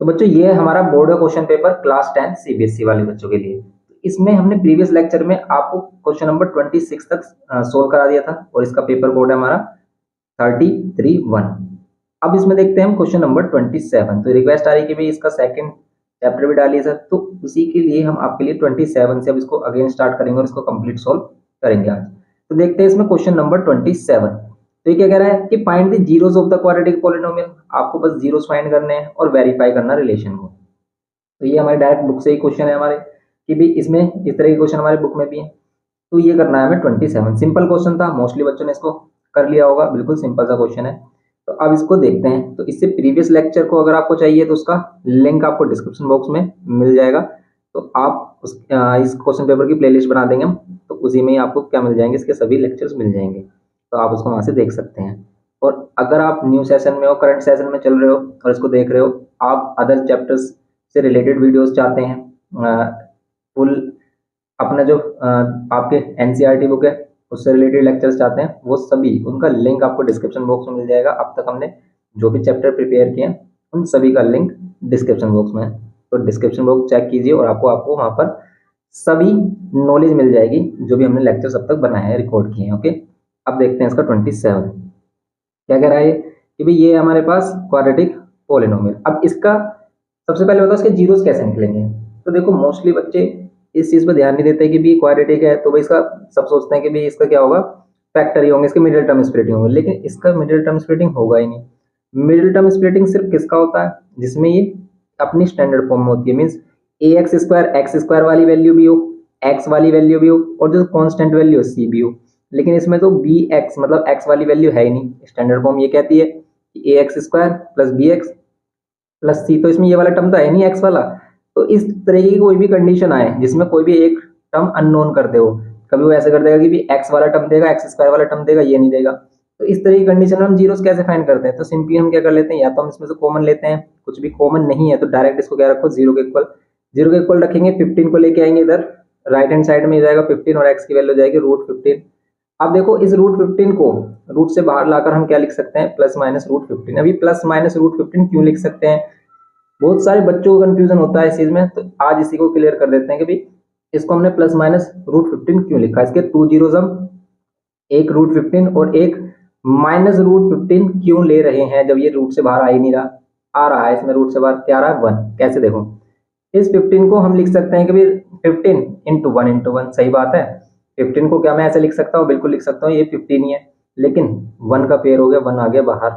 तो बच्चों ये है हमारा बोर्ड का क्वेश्चन पेपर क्लास 10 सीबीएसई वाले बच्चों के लिए। इसमें हमने प्रीवियस लेक्चर में आपको क्वेश्चन नंबर 26 तक सोल्व करा दिया था और इसका पेपर कोड है हमारा 33-1। अब इसमें देखते हैं हम क्वेश्चन नंबर 27। तो रिक्वेस्ट आ रही है कि भाई इसका सेकंड चैप्टर भी डालिए सर, तो उसी के लिए हम आपके लिए 27 से अब इसको अगेन स्टार्ट करेंगे और इसको कंप्लीट सोल्व करेंगे आज। तो देखते हैं इसमें क्वेश्चन नंबर 27। तो ये क्या कह रहा है कि find the zeros of the quadratic polynomial. आपको बस जीरोस फाइंड करने हैं और वेरीफाई करना रिलेशन को। तो ये हमारे डायरेक्ट बुक से ही क्वेश्चन है हमारे कि भाई इसमें इस तरह के क्वेश्चन हमारे बुक में भी है। तो ये करना है हमें 27। सिंपल क्वेश्चन था, मोस्टली बच्चों ने इसको कर लिया होगा, बिल्कुल सिंपल सा क्वेश्चन है। तो अब इसको देखते हैं। तो इससे प्रीवियस लेक्चर को अगर आपको चाहिए तो उसका लिंक आपको डिस्क्रिप्शन बॉक्स में मिल जाएगा। तो आप इस क्वेश्चन पेपर की प्लेलिस्ट बना देंगे हम, तो उसी में ही आपको क्या मिल जाएंगे, इसके सभी लेक्चर्स मिल जाएंगे। तो आप उसको वहां से देख सकते हैं। और अगर आप न्यू सेशन में हो, करंट सेशन में चल रहे हो और इसको देख रहे हो, आप अदर चैप्टर्स से रिलेटेड वीडियोस चाहते हैं, फुल अपना जो आपके एनसीईआरटी बुक है उससे रिलेटेड लेक्चर्स चाहते हैं, वो सभी उनका लिंक आपको डिस्क्रिप्शन बॉक्स में मिल जाएगा। अब तक हमने जो भी चैप्टर प्रिपेयर किए हैं उन सभी का लिंक डिस्क्रिप्शन बॉक्स में है। तो डिस्क्रिप्शन बॉक्स चेक कीजिए और आपको वहाँ पर सभी नॉलेज मिल जाएगी जो भी हमने लेक्चर्स अब तक बनाए हैं, रिकॉर्ड किए हैं। ओके, अब देखते हैं इसका 27 क्या कह रहा है कि भाई ये हमारे पास क्वाड्रेटिक पॉलिनोमियल। अब इसका सबसे पहले बताओ इसके जीरोस कैसे निकलेंगे। तो देखो मोस्टली बच्चे इस चीज पर ध्यान नहीं देते कि भी क्वाड्रेटिक है तो भाई इसका सब सोचते हैं कि भी इसका क्या होगा, फैक्टर ही होंगे, इसके मिडिल टर्म स्प्लिटिंग होंगे, लेकिन इसका मिडिल टर्म स्प्लिटिंग होगा ही नहीं। मिडिल टर्म स्प्लिटिंग सिर्फ किसका होता है, जिसमें ये अपनी स्टैंडर्ड फॉर्म में होती है। मीन्स ए एक्स स्क्वायर वाली वैल्यू भी हो, एक्स वाली वैल्यू भी हो और जो कॉन्स्टेंट वैल्यू सी भी हो। लेकिन इसमें तो बी एक्स मतलब एक्स वाली वैल्यू है ही नहीं। स्टैंडर्ड फॉर्म ये कहती है कि A X square plus B X plus C, तो इसमें ये वाला टर्म तो है नहीं एक्स वाला। तो इस तरह की कोई भी कंडीशन आए जिसमें कोई भी एक टर्म अननोन कर दे, हो कभी वो ऐसे कर देगा कि भी एक्स वाला टर्म देगा, एक्स स्क्वायर वाला टर्म देगा, ये नहीं देगा। तो इस तरह की कंडीशन में हम जीरोस कैसे फाइंड करते हैं। तो सिंपली हम क्या कर लेते हैं, या तो हम इसमें से कॉमन लेते हैं, कुछ भी कॉमन नहीं है तो डायरेक्ट इसको क्या रखो, जीरो के इक्वल। जीरो के इक्वल रखेंगे, 15 को लेके आएंगे इधर राइट हैंड साइड में जाएगा 15 और एक्स की वैल्यू जाएगी √15। अब देखो इस √15 को रूट से बाहर लाकर हम क्या लिख सकते हैं, प्लस माइनस √15। अभी प्लस माइनस √15 क्यों लिख सकते हैं, बहुत सारे बच्चों को कंफ्यूजन होता है इस चीज में। तो आज इसी को क्लियर कर देते हैं कि भाई इसको हमने प्लस माइनस √15 क्यों लिखा। इसके टू जीरोस हम एक √15 और एक माइनस √15 क्यों ले रहे हैं, जब ये रूट से बाहर आ ही नहीं रहा, आ रहा है इसमें रूट से बाहर, क्या आ रहा है 1। कैसे देखो, इस 15 को हम लिख सकते हैं कि भाई 15 इंटू वन इंटू वन, सही बात है। 15 को क्या मैं ऐसे लिख सकता हूँ, बिल्कुल लिख सकता हूँ, ये 15 ही है, लेकिन 1 का पेयर हो गया, 1 आ गया बाहर।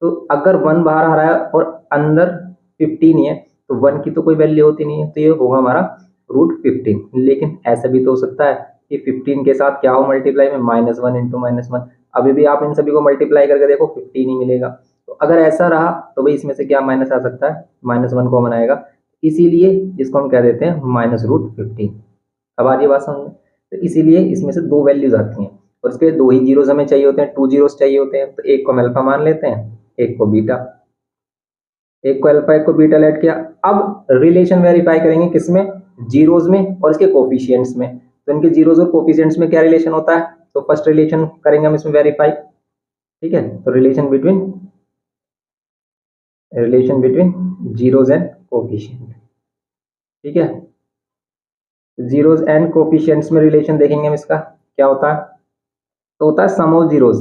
तो अगर 1 बाहर आ रहा है और अंदर 15 ही है तो 1 की तो कोई वैल्यू होती नहीं है, तो ये होगा हमारा √15। लेकिन ऐसा भी तो हो सकता है कि 15 के साथ क्या हो मल्टीप्लाई में, -1 इंटू -1। अभी भी आप इन सभी को मल्टीप्लाई करके देखो 15 ही मिलेगा। तो अगर ऐसा रहा तो भाई इसमें से क्या माइनस आ सकता है, -1 कॉमन आएगा, इसीलिए इसको हम कह देते हैं -√15। अब आ रही है बात समझ में। तो इसीलिए इसमें से दो वैल्यूज आती हैं और इसके दो ही जीरोस हमें चाहिए होते हैं, टू जीरोस चाहिए होते हैं। तो एक को हम अल्फा मान लेते हैं, एक को बीटा, एक को अल्फा एक को बीटा लेट किया। अब रिलेशन वेरीफाई करेंगे किसमें, जीरोस में और इसके कोफिशिएंट्स में। तो इनके जीरोस और कोफिशिएंट्स में क्या रिलेशन होता है, तो फर्स्ट रिलेशन करेंगे हम इसमें वेरीफाई। ठीक है, तो relation between zeros and coefficient. ठीक है, जीरोस एंड कोफिशिएंट्स में रिलेशन देखेंगे हम इसका क्या होता है। तो होता है sum of zeros.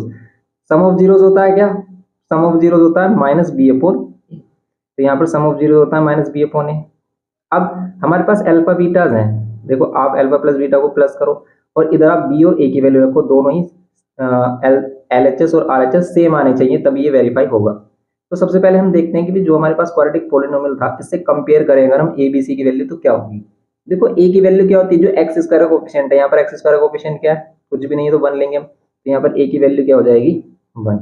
Sum of zeros होता है क्या, सम ऑफ जीरोस होता है -b/a। तो यहाँ पर सम ऑफ जीरो होता है -b/a। अब हमारे पास अल्फा बीटाज हैं, देखो आप अल्फा प्लस बीटा को प्लस करो और इधर आप बी और ए की वैल्यू रखो, दोनों ही LHS और RHS सेम आने चाहिए तभी ये वेरीफाई होगा। तो सबसे पहले हम देखते हैं कि जो हमारे पास क्वाड्रेटिक पॉलिनोमियल था इससे कंपेयर करें अगर हम ए बी सी की वैल्यू तो क्या होगी। देखो ए की वैल्यू क्या होती है, जो एक्स स्क्वायर का कोफिशिएंट है, यहाँ पर एक्स स्क्वायर का कोफिशिएंट क्या है, कुछ भी नहीं है तो 1 लेंगे हम। तो यहाँ पर ए की वैल्यू क्या हो जाएगी 1।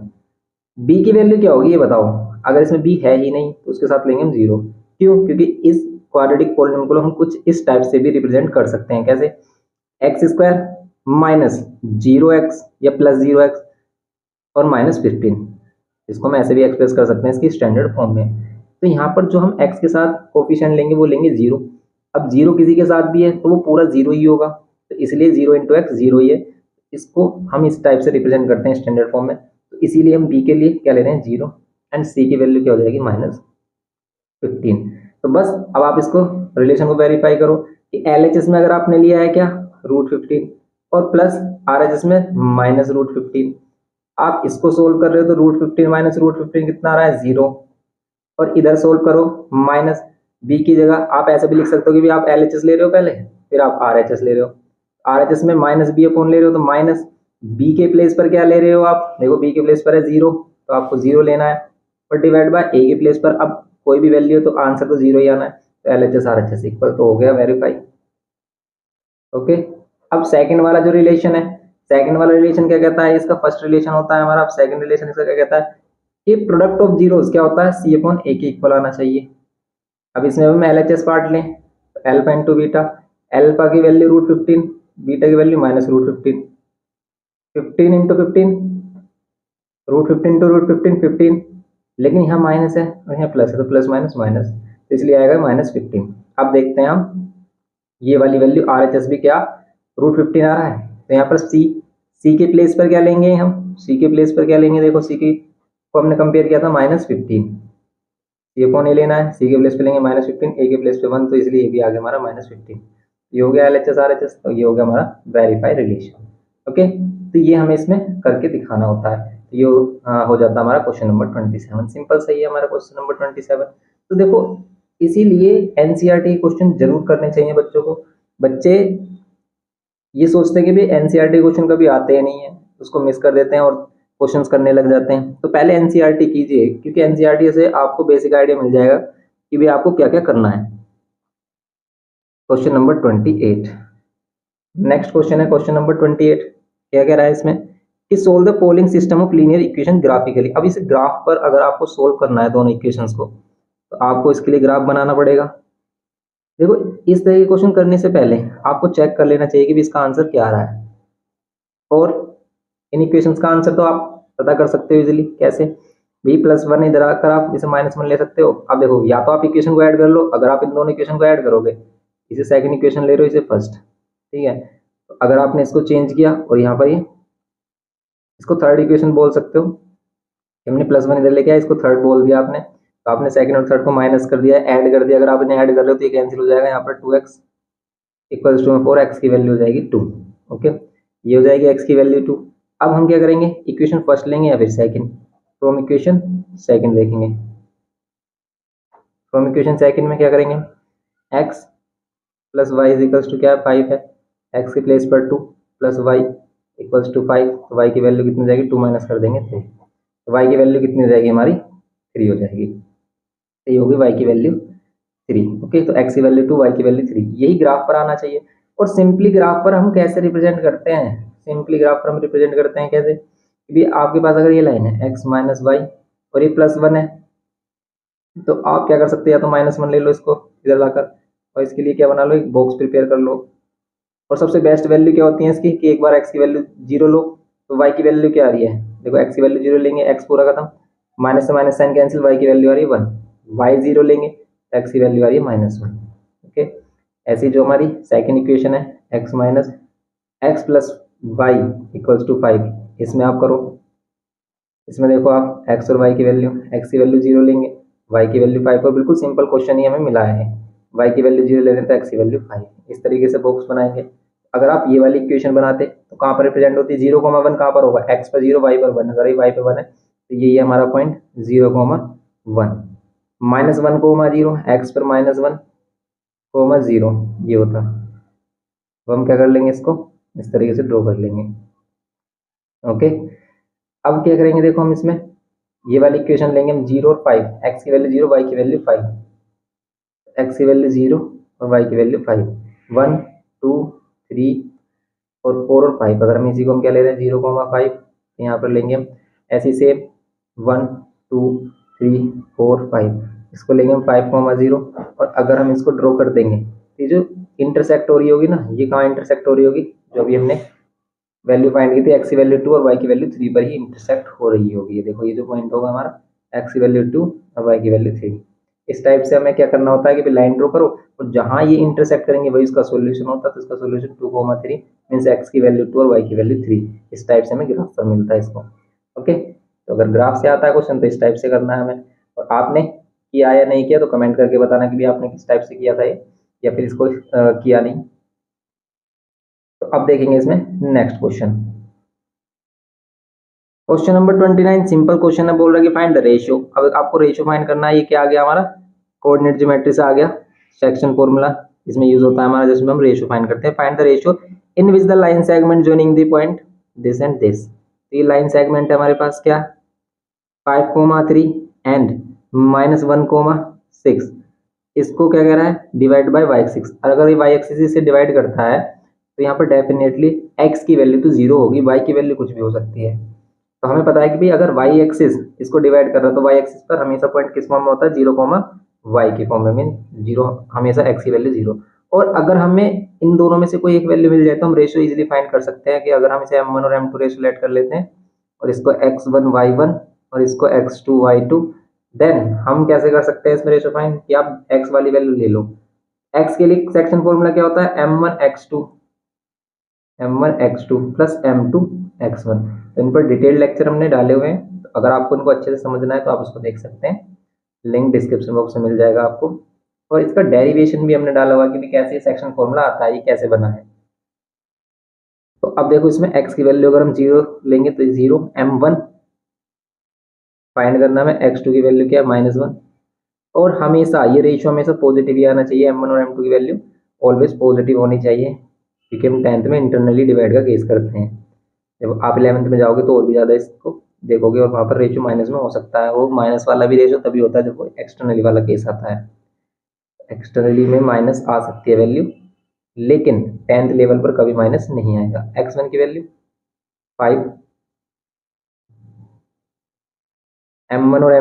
बी की वैल्यू क्या होगी ये बताओ, अगर इसमें बी है ही नहीं तो उसके साथ लेंगे हम 0। क्यों, क्योंकि इस क्वाड्रेटिक पॉलिनोमियल को हम कुछ इस टाइप से भी रिप्रेजेंट कर सकते हैं, कैसे, x² माइनस 0x या +0x और -15। इसको हम ऐसे भी एक्सप्रेस कर सकते हैं इसकी स्टैंडर्ड फॉर्म में। तो यहाँ पर जो हम x के साथ कोफिशिएंट लेंगे वो लेंगे 0। अब 0 किसी के साथ भी है तो वो पूरा 0 ही होगा, तो इसलिए 0 इंटू एक्स 0 ही है। इसको हम इस टाइप से रिप्रेजेंट करते हैं स्टैंडर्ड फॉर्म में। तो इसीलिए हम b के लिए क्या ले रहे हैं 0 एंड c की वैल्यू क्या हो जाएगी 15। तो बस अब आप इसको रिलेशन को वेरीफाई करो कि LHS में अगर आपने लिया है क्या √15 और प्लस RHS में -√15। आप इसको सोल्व कर रहे हो तो √15 माइनस √15 कितना आ रहा है 0। और इधर सोल्व करो माइनस बी की जगह आप ऐसे भी लिख सकते हो कि भी आप LHS ले रहे हो पहले फिर आप RHS ले रहे हो। RHS में माइनस बी अपॉन ले रहे हो तो माइनस बी के प्लेस पर क्या ले रहे हो आप देखो बी के प्लेस पर है 0 तो आपको 0 लेना है और डिवाइड बाय ए के प्लेस पर अब कोई भी वैल्यू तो आंसर तो 0 ही आना है तो LHS RHS इक्वल तो हो गया वेरीफाई। ओके अब सेकंड वाला जो रिलेशन है सेकंड वाला रिलेशन क्या कहता है इसका फर्स्ट रिलेशन होता है हमारा अब सेकंड रिलेशन इसका क्या कहता है कि प्रोडक्ट ऑफ जीरोस क्या होता है सी अपॉन ए के इक्वल आना चाहिए। अब इसमें हम LHS पार्ट लें तो एल्फा इंटू बीटा एल्फा की वैल्यू √15 बीटा की वैल्यू -√15 15 इंटू 15 √15 इंटू √15 15 लेकिन यहाँ माइनस है और यहाँ प्लस है तो प्लस माइनस माइनस तो इसलिए आएगा -15। अब देखते हैं हम ये वाली वैल्यू RHS भी क्या √15 आ रहा है तो यहाँ पर सी के प्लेस पर क्या लेंगे हम सी के प्लेस पर क्या लेंगे देखो सी की को हमने कंपेयर किया था -15 सी अपॉन ए लेना है सी के प्लेस पे लेंगे -15 ए के प्लेस पे 1 तो इसलिए ये भी आ गया हमारा -15 ये हो गया LHS RHS तो ये हो गया हमारा वेरीफाई रिलेशन। ओके तो ये हमें इसमें करके दिखाना होता है तो ये हो जाता है हमारा क्वेश्चन नंबर 27 सिंपल सही है हमारा क्वेश्चन नंबर 27। तो देखो इसीलिए NCERT क्वेश्चन जरूर करने चाहिए बच्चों को। बच्चे ये सोचते हैं कि भाई NCERT क्वेश्चन कभी आते ही नहीं है उसको मिस कर देते हैं और क्वेश्चंस करने लग जाते हैं तो पहले NCERT कीजिए क्योंकि NCERT से आपको बेसिक आइडिया मिल जाएगा कि भाई आपको क्या क्या करना है। क्वेश्चन नंबर 28 नेक्स्ट क्वेश्चन है क्वेश्चन नंबर 28 क्या कह रहा है इसमें कि solve the following system of linear equation graphically. अब इस ग्राफ पर अगर आपको सोल्व करना है दोनों इक्वेशंस को तो आपको इसके लिए ग्राफ बनाना पड़ेगा। देखो इस तरह के क्वेश्चन करने से पहले आपको चेक कर लेना चाहिए कि इसका आंसर क्या आ रहा है और इन इक्वेशंस का आंसर तो आप पता कर सकते हो इजीली कैसे v+1 इधर आकर आप इसे -1 ले सकते हो। अब देखो या तो आप इक्वेशन को ऐड कर लो अगर आप इन दोनों इक्वेशन को ऐड करोगे इसे सेकंड इक्वेशन ले रहे हो इसे फर्स्ट ठीक है तो अगर आपने इसको चेंज किया और यहाँ पर ये इसको थर्ड इक्वेशन बोल सकते हो हमने +1 इधर लेके आया इसको थर्ड बोल दिया आपने तो आपने सेकंड और थर्ड को माइनस कर दिया ऐड कर दिया अगर आप इन्हें ऐड कर रहे हो तो ये कैंसिल हो जाएगा यहाँ पर 2x इक्वल्स टू 4x की वैल्यू हो जाएगी 2। ओके ये हो जाएगी x की वैल्यू 2। अब हम क्या करेंगे इक्वेशन फर्स्ट लेंगे या फिर सेकंड तो हम इक्वेशन सेकंड देखेंगे तो हम इक्वेशन सेकंड में क्या करेंगे x plus y equals to क्या है 5 है x के प्लेस पर 2 प्लस वाई इक्वल्स टू 5 तो y की वैल्यू कितनी हो जाएगी 2 माइनस कर देंगे 3 तो y की वैल्यू कितनी हो जाएगी हमारी 3 हो जाएगी तो ये होगी y की वैल्यू 3। ओके तो x की वैल्यू 2 y की वैल्यू 3 यही ग्राफ पर आना चाहिए। और सिंपली ग्राफ पर हम कैसे रिप्रेजेंट करते हैं सिंपली ग्राफ पर हम रिप्रेजेंट करते हैं कैसे भी आपके पास अगर ये लाइन है x माइनस वाई और ये +1 है तो आप क्या कर सकते हैं या तो -1 ले लो इसको इधर लाकर और इसके लिए क्या बना लो एक बॉक्स प्रिपेयर कर लो और सबसे बेस्ट वैल्यू क्या होती है इसकी कि एक बार x की वैल्यू 0 लो तो y की वैल्यू क्या आ रही है देखो x की वैल्यू 0 लेंगे x पूरा खत्म माइनस से माइनस साइन कैंसिल y की वैल्यू आ रही है 1 y 0 लेंगे x की वैल्यू आ रही है -1। ओके ऐसी जो हमारी सेकंड इक्वेशन है x minus x plus y equals to 5 इसमें आप करो इसमें देखो आप x और y की वैल्यू x की वैल्यू 0 लेंगे y की वैल्यू 5 और बिल्कुल सिंपल क्वेश्चन ही हमें मिला है y की वैल्यू 0 ले रहे हैं तो x की वैल्यू 5 इस तरीके से बॉक्स बनाएंगे। अगर आप ये वाली इक्वेशन बनाते तो कहाँ पर रिप्रेजेंट होती है 0,1 कहाँ पर होगा x पर 0 y पर 1 अगर ये y पर 1 है तो यही है हमारा पॉइंट 0,1 -1,0 x पर -1,0 ये होता तो हम क्या कर लेंगे इसको इस तरीके से ड्रॉ कर लेंगे। ओके अब क्या करेंगे देखो हम इसमें ये वाली इक्वेशन लेंगे हम 0 और 5 x की वैल्यू 0 y की वैल्यू 5 x की वैल्यू 0 और y की वैल्यू 5 1 2 3 और 4 और 5 अगर हम इसी को हम क्या ले रहे हैं 0,5 यहाँ पर लेंगे हम ऐसे से 1 2 3 4 5 इसको लेंगे हम 5,0 और अगर हम इसको ड्रॉ कर देंगे ये जो इंटरसेक्ट हो रही होगी ना ये कहाँ इंटरसेक्ट हो रही होगी जो भी हमने वैल्यू फाइंड की थी x की वैल्यू 2 और y की वैल्यू 3 पर ही इंटरसेक्ट हो रही होगी। ये देखो ये जो पॉइंट होगा हमारा x की वैल्यू 2 और y की वैल्यू 3 इस टाइप से हमें क्या करना होता है कि लाइन ड्रॉ करो और जहां ये इंटरसेक्ट करेंगे वही इसका सॉल्यूशन होता है तो इसका सॉल्यूशन 2,3 मींस x की वैल्यू 2 और y की वैल्यू 3 इस टाइप से हमें ग्राफ पर मिलता है इसको। ओके तो अगर ग्राफ से आता है क्वेश्चन तो इस टाइप से करना है हमें और आपने किया या नहीं किया, तो कमेंट करके बताना कि भी आपने किस टाइप से किया था ये, या फिर इसको किया नहीं। तो अब देखेंगे इसमें next question. Question number 29 simple question है, बोल रहा है कि फाइंड द रेशियो। अब आपको रेशियो फाइंड करना है। ये क्या आ गया हमारा, कोऑर्डिनेट ज्योमेट्री से आ गया, सेक्शन फॉर्मूला इसमें यूज होता है हमारा, जिसमें हम रेशियो फाइंड करते हैं। Find the ratio in which the line segment joining the point this and this. तो ये लाइन सेगमेंट है हमारे पास क्या, 5,3 एंड -1,6। इसको क्या कह रहा है, डिवाइड बाय वाई एक्सिस। अगर ये वाई एक्सिस से डिवाइड करता है तो यहाँ पर डेफिनेटली एक्स की वैल्यू तो जीरो होगी, वाई की वैल्यू कुछ भी हो सकती है। तो हमें पता है कि भाई अगर वाई एक्सिस इसको डिवाइड कर रहा है तो वाई एक्सिस पर हमेशा पॉइंट किस फॉर्म में होता है, 0, वाई के फॉर्म में, मीन जीरो, हमेशा एक्स की वैल्यू जीरो। और अगर हमें इन दोनों में से कोई एक वैल्यू मिल जाए तो हम रेशियो इजीली फाइंड कर सकते हैं कि अगर हम इसे m1 और m2 रेशियो लेट कर लेते हैं और इसको x1 y1 और इसको x2 y2, देन हम कैसे कर सकते हैं इसमें रेशियो फाइंड कि आप x वाली वैल्यू ले लो। x के लिए सेक्शन फॉर्मूला क्या होता है, m1 x2 plus m2 x1। तो इन पर डिटेल लेक्चर हमने डाले हुए हैं, तो अगर आपको इनको अच्छे से समझना है तो आप उसको देख सकते हैं, लिंक डिस्क्रिप्शन बॉक्स में मिल जाएगा आपको। और इसका डेरिवेशन भी हमने डाला हुआ कि कैसे सेक्शन फॉर्मूला आता है, ये कैसे बना है। तो अब देखो इसमें x की वैल्यू अगर हम जीरो लेंगे तो जीरो, m1 फाइंड करना है, x2 की वैल्यू क्या है, -1। और हमेशा ये रेशियो हमेशा पॉजिटिव ही आना चाहिए, m1 और m2 की वैल्यू ऑलवेज पॉजिटिव होनी चाहिए, क्योंकि हम 10th में इंटरनली डिवाइड का केस करते हैं। जब आप 11th में जाओगे तो और भी ज़्यादा इसको देखोगे, और वहाँ पर रेशियो माइनस में हो सकता है। वो माइनस वाला भी रेशियो तभी होता है जब वो एक्सटर्नली वाला केस आता है। एक्सटर्नली में माइनस आ सकती है वैल्यू, लेकिन 10th लेवल पर कभी माइनस नहीं आएगा। x1 की वैल्यू 5, m1 और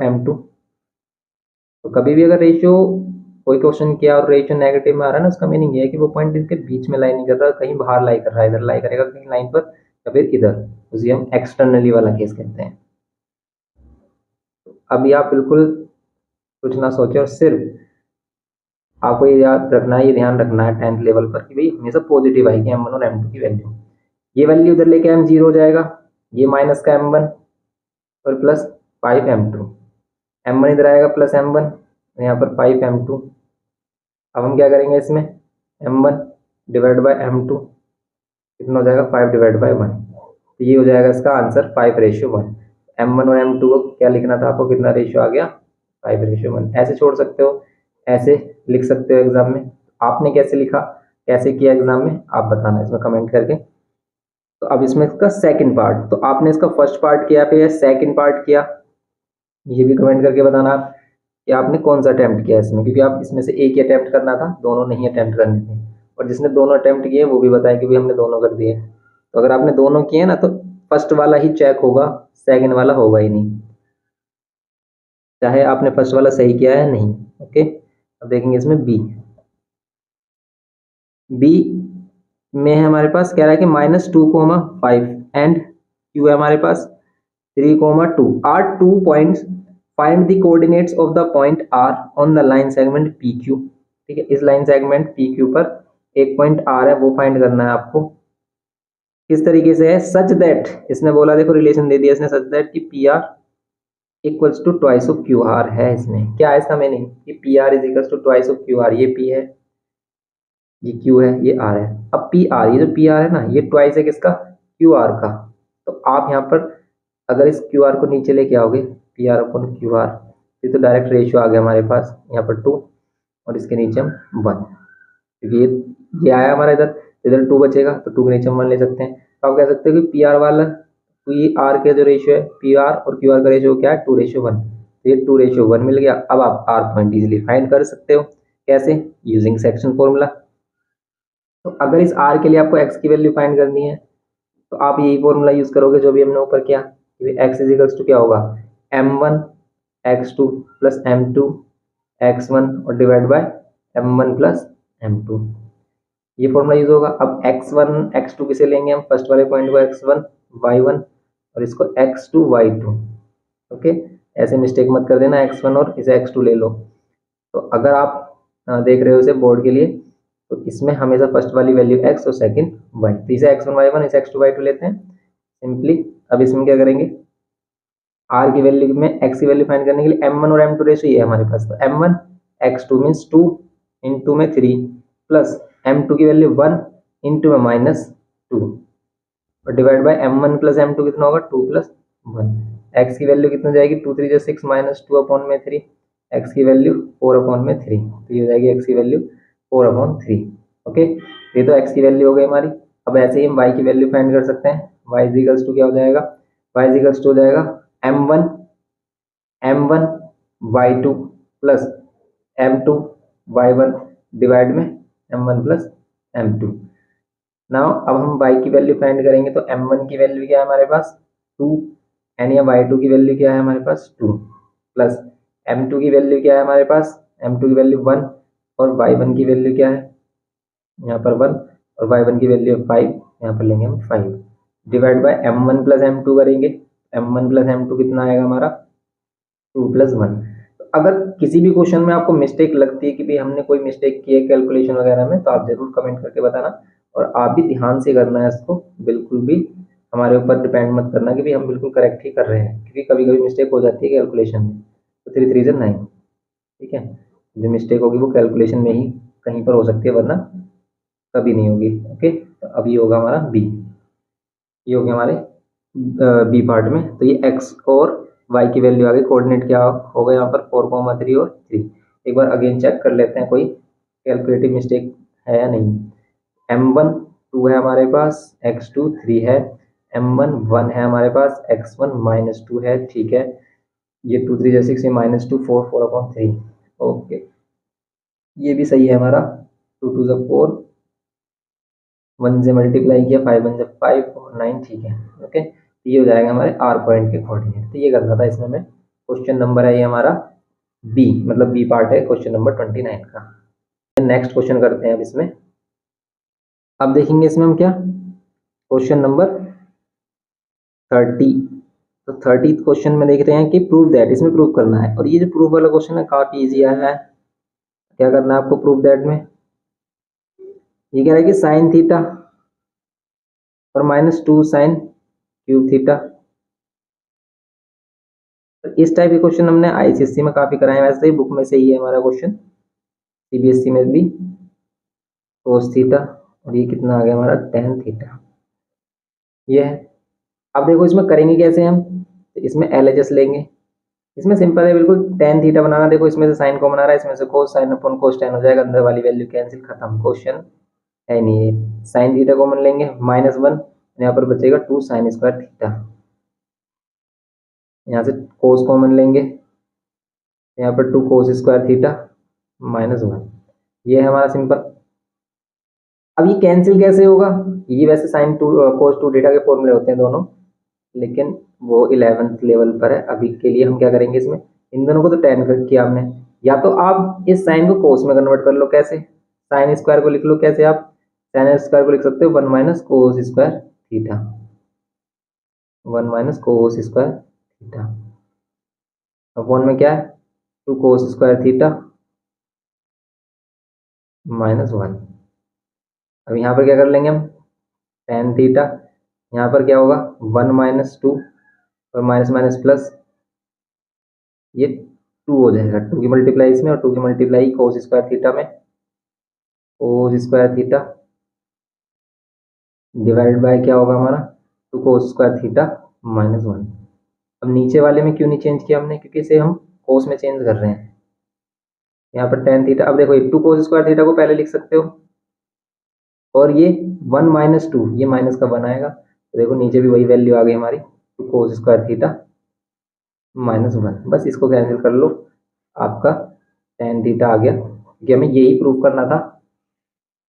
m2, तो कभी भी अगर रेशियो कोई क्वेश्चन किया और रेशियो नेगेटिव में आ रहा है ना, उसका मीनिंग ये है कि वो पॉइंट इसके बीच में लाई नहीं कर रहा, कहीं बाहर लाई कर रहा है, इधर लाई करेगा कहीं लाइन पर या फिर इधर, उसे हम एक्सटर्नली वाला केस कहते हैं। अभी आप बिल्कुल कुछ ना सोचे और सिर्फ आपको ये याद रखना है, ये ध्यान रखना है 10th लेवल पर कि भाई हमेशा पॉजिटिव आएगी m1 और m2 की वैल्यू। ये वैल्यू इधर लेके m जीरो हो जाएगा, ये माइनस का m1 और प्लस 5m2, m1 इधर आएगा प्लस m1, यहाँ पर 5m2। अब हम क्या करेंगे इसमें, m1 डिवाइड बाय m2 कितना हो जाएगा, 5 डिवाइड बाय 1। तो ये हो जाएगा इसका आंसर 5:1। m1 और m2 को क्या लिखना था आपको, कितना रेशियो आ गया, 5:1। ऐसे छोड़ सकते हो, ऐसे लिख सकते हो एग्जाम में। आपने कैसे लिखा, कैसे किया एग्जाम में, आप बताना इसमें कमेंट करके। तो अब इसमें इसका सेकंड पार्ट, तो आपने इसका फर्स्ट पार्ट किया फिर सेकंड पार्ट किया, ये भी कमेंट करके बताना आप कि आपने कौन सा अटेम्प्ट किया इसमें, क्योंकि आप इसमें से एक ही अटेम्प्ट करना था, दोनों नहीं अटेम्प्ट करने थे। और जिसने दोनों अटेम्प्ट किए वो भी बताया कि भाई हमने दोनों कर दिए। तो अगर आपने दोनों किए ना तो फर्स्ट वाला ही चेक होगा, सेकंड वाला होगा ही नहीं, चाहे आपने फर्स्ट वाला सही किया है नहीं। ओके, अब देखेंगे इसमें बी। बी में है हमारे पास, कह रहा है कि -2,5 एंड क्यू है हमारे पास 3,2 R 2 points, find the coordinates of the point R on the line segment P Q. ठीक है, इस लाइन सेगमेंट पी क्यू पर एक पॉइंट आर है, वो फाइंड करना है आपको। किस तरीके से है, सच दैट, इसने बोला देखो रिलेशन दे दिया इसने, सच दैट कि P R equals to twice of Q R है। इसमें क्या है इसका मीनिंग कि P R is equals to twice of Q R. ये पी है, ये क्यू है, ये आर है। अब पी आर, ये जो पी आर है ना, ये ट्वाइस है किसका, क्यू आर का। तो आप यहाँ पर अगर इस क्यू आर को नीचे लेके आओगे, P R upon Q R, ये तो डायरेक्ट रेशियो आ गया हमारे पास यहाँ पर 2, और इसके नीचे हम 1, क्योंकि ये आया हमारा इधर, इधर 2 बचेगा तो 2 के नीचे हम 1 ले सकते हैं। तो आप कह सकते हो कि पी आर वाला, पी आर के जो रेशियो है, पी आर और क्यू आर का रेशियो क्या है, 2:1। तो ये 2:1 मिल गया। अब आप आर पॉइंट इजिली फाइंड कर सकते हो, कैसे, यूजिंग सेक्शन फॉर्मूला। तो अगर इस आर के लिए आपको एक्स की वैल्यू फाइंड करनी है तो आप यही फॉर्मूला यूज करोगे जो भी हमने ऊपर किया, एक्स इज इक्वल्स टू क्या होगा, m1 x2 plus m2 x1 और divide by m1 plus m2, ये फॉर्मूला यूज होगा। अब x1 x2 किसे लेंगे हम, फर्स्ट वाले पॉइंट को x1 y1 और इसको x2 y2। ओके, ऐसे मिस्टेक मत कर देना, x1 और इसे x2 ले लो। तो अगर आप देख रहे हो इसे बोर्ड के लिए, तो इसमें हमेशा फर्स्ट वाली वैल्यू x और सेकंड y, तो इसे x1 y1 इसे x2 y2 लेते हैं सिंपली। अब इसमें क्या करेंगे, आर की वैल्यू में एक्स की वैल्यू फाइंड करने के लिए m1 और m2 रेशियो ये है हमारे पास, तो m1 x2 मीन्स 2 इंटू में 3 प्लस m2 की वैल्यू 1 इंटू में -2 और divide by m1 plus m2 कितना होगा 2 प्लस 1। x की वैल्यू कितना जाएगी 2 3 6 -2 अपॉन में 3, x की वैल्यू 4 अपॉन में 3, तो ये हो जाएगी x की वैल्यू 4 अपॉन 3। ओके, ये तो x की वैल्यू हो गई हमारी। अब ऐसे ही हम y की वैल्यू फाइंड कर सकते हैं। y इक्वल्स टू क्या हो जाएगा, y इक्वल्स टू हो जाएगा m1 y2 plus m2 y1 divide में m1 प्लस m2। नाउ अब हम y की वैल्यू फाइंड करेंगे, तो m1 की वैल्यू क्या है हमारे पास 2 एंड या y2 की वैल्यू क्या है हमारे पास 2 प्लस m2 की वैल्यू क्या है हमारे पास, m2 की वैल्यू 1 और y1 की वैल्यू क्या है यहाँ पर 1 और y1 की वैल्यू 5, यहाँ पर लेंगे हम 5 divide by m1 plus m2 करेंगे, m1 प्लस m2 कितना आएगा हमारा 2 प्लस 1। तो अगर किसी भी क्वेश्चन में आपको मिस्टेक लगती है कि भाई हमने कोई मिस्टेक की है कैलकुलेशन वगैरह में, तो आप जरूर कमेंट करके बताना और आप भी ध्यान से करना है इसको, बिल्कुल भी हमारे ऊपर डिपेंड मत करना कि भाई हम बिल्कुल करेक्ट ही कर रहे हैं, क्योंकि कभी कभी मिस्टेक हो जाती है कैलकुलेशन में। तो 3 रीजन 9, ठीक है, जो मिस्टेक होगी वो कैलकुलेशन में ही कहीं पर हो सकती है, वरना कभी नहीं होगी। ओके, तो अब ये होगा हमारा बी, ये हो गया हमारे बी पार्ट में। तो ये एक्स और वाई की वैल्यू आ गई, कोऑर्डिनेट क्या होगा यहाँ पर 4,3 और 3। एक बार अगेन चेक कर लेते हैं कोई कैलकुलेटिव मिस्टेक है या नहीं। m1 2 है हमारे पास, x2 3 है, m1 1 है हमारे पास, x1 -2 है, ठीक है। ये 2 3 6 ये -2 4 4 अपॉन 3। ओके, ये भी सही है हमारा, 2 2 4 1 से मल्टीप्लाई किया 5 1 5 और 9, ठीक है। ओके, ये हो जाएगा हमारे आर पॉइंट के कोऑर्डिनेट। तो ये करना था इसमें मैं, क्वेश्चन नंबर है ये हमारा बी, मतलब बी पार्ट है क्वेश्चन नंबर 29 का। नेक्स्ट क्वेश्चन करते हैं अब इसमें। अब देखेंगे इसमें हम क्या, क्वेश्चन नंबर 30। तो 30 क्वेश्चन में देख रहे हैं कि प्रूव दैट, इसमें प्रूव करना है। और ये जो प्रूव वाला क्वेश्चन है काफी इजी आया है। क्या करना है आपको प्रूव दैट में, ये कह रहा है कि साइन थीटा और -2 साइन क्यूब थीटा। तो इस टाइप के क्वेश्चन हमने आईसीएससी में काफी कराए हैं, वैसे ही बुक में से ही है हमारा क्वेश्चन, सीबीएसई में भी cos थीटा और ये कितना आ गया हमारा tan थीटा, ये है। अब देखो इसमें करेंगे कैसे हम, तो इसमें LHS लेंगे। इसमें सिंपल है बिल्कुल, tan थीटा बनाना। देखो इसमें से साइन कॉमन आ रहा है, इसमें से cos sine upon cos tan हो जाएगा, अंदर वाली वैल्यू कैंसिल, खत्म, क्वेश्चन है नहीं है। साइन थीटा कॉमन लेंगे -1, यहाँ पर बचेगा 2 साइन स्क्वायर थीटा। यहाँ से cos कॉमन लेंगे, यहाँ पर 2 cos स्क्वायर थीटा -1, ये है हमारा सिंपल। अब ये कैंसिल कैसे होगा, ये वैसे साइन 2 cos 2 थीटा के फॉर्मूले होते हैं दोनों, लेकिन वो 11th लेवल पर है। अभी के लिए हम क्या करेंगे, इसमें इन दोनों को तो tan कर किया हमने, या तो आप इस साइन को cos में कन्वर्ट कर लो। कैसे, साइन स्क्वायर को लिख लो, कैसे आप साइन स्क्वायर को लिख सकते हो 1 minus cos square theta, 1 minus cos square theta upon में क्या है 2 cos स्क्वायर थीटा -1। अब यहाँ पर क्या कर लेंगे हम, tan थीटा, यहाँ पर क्या होगा 1 माइनस 2 और माइनस माइनस प्लस, ये 2 हो जाएगा, 2 की मल्टीप्लाई इसमें और 2 की मल्टीप्लाई cos स्क्वायर थीटा में, cos square theta divide by क्या होगा हमारा 2 cos स्क्वायर थीटा -1। अब नीचे वाले में क्यों नहीं चेंज किया हमने, क्योंकि इसे हम cos में चेंज कर रहे हैं। यहाँ पर tan थीटा, अब देखो ये 2 cos स्क्वायर थीटा को पहले लिख सकते हो, और ये 1 माइनस 2, ये माइनस का 1 आएगा, तो देखो नीचे भी वही वैल्यू आ गई हमारी 2 cos स्क्वायर थीटा -1। बस इसको कैंसिल कर लो, आपका tan थीटा आ गया, क्योंकि हमें यही प्रूव करना था।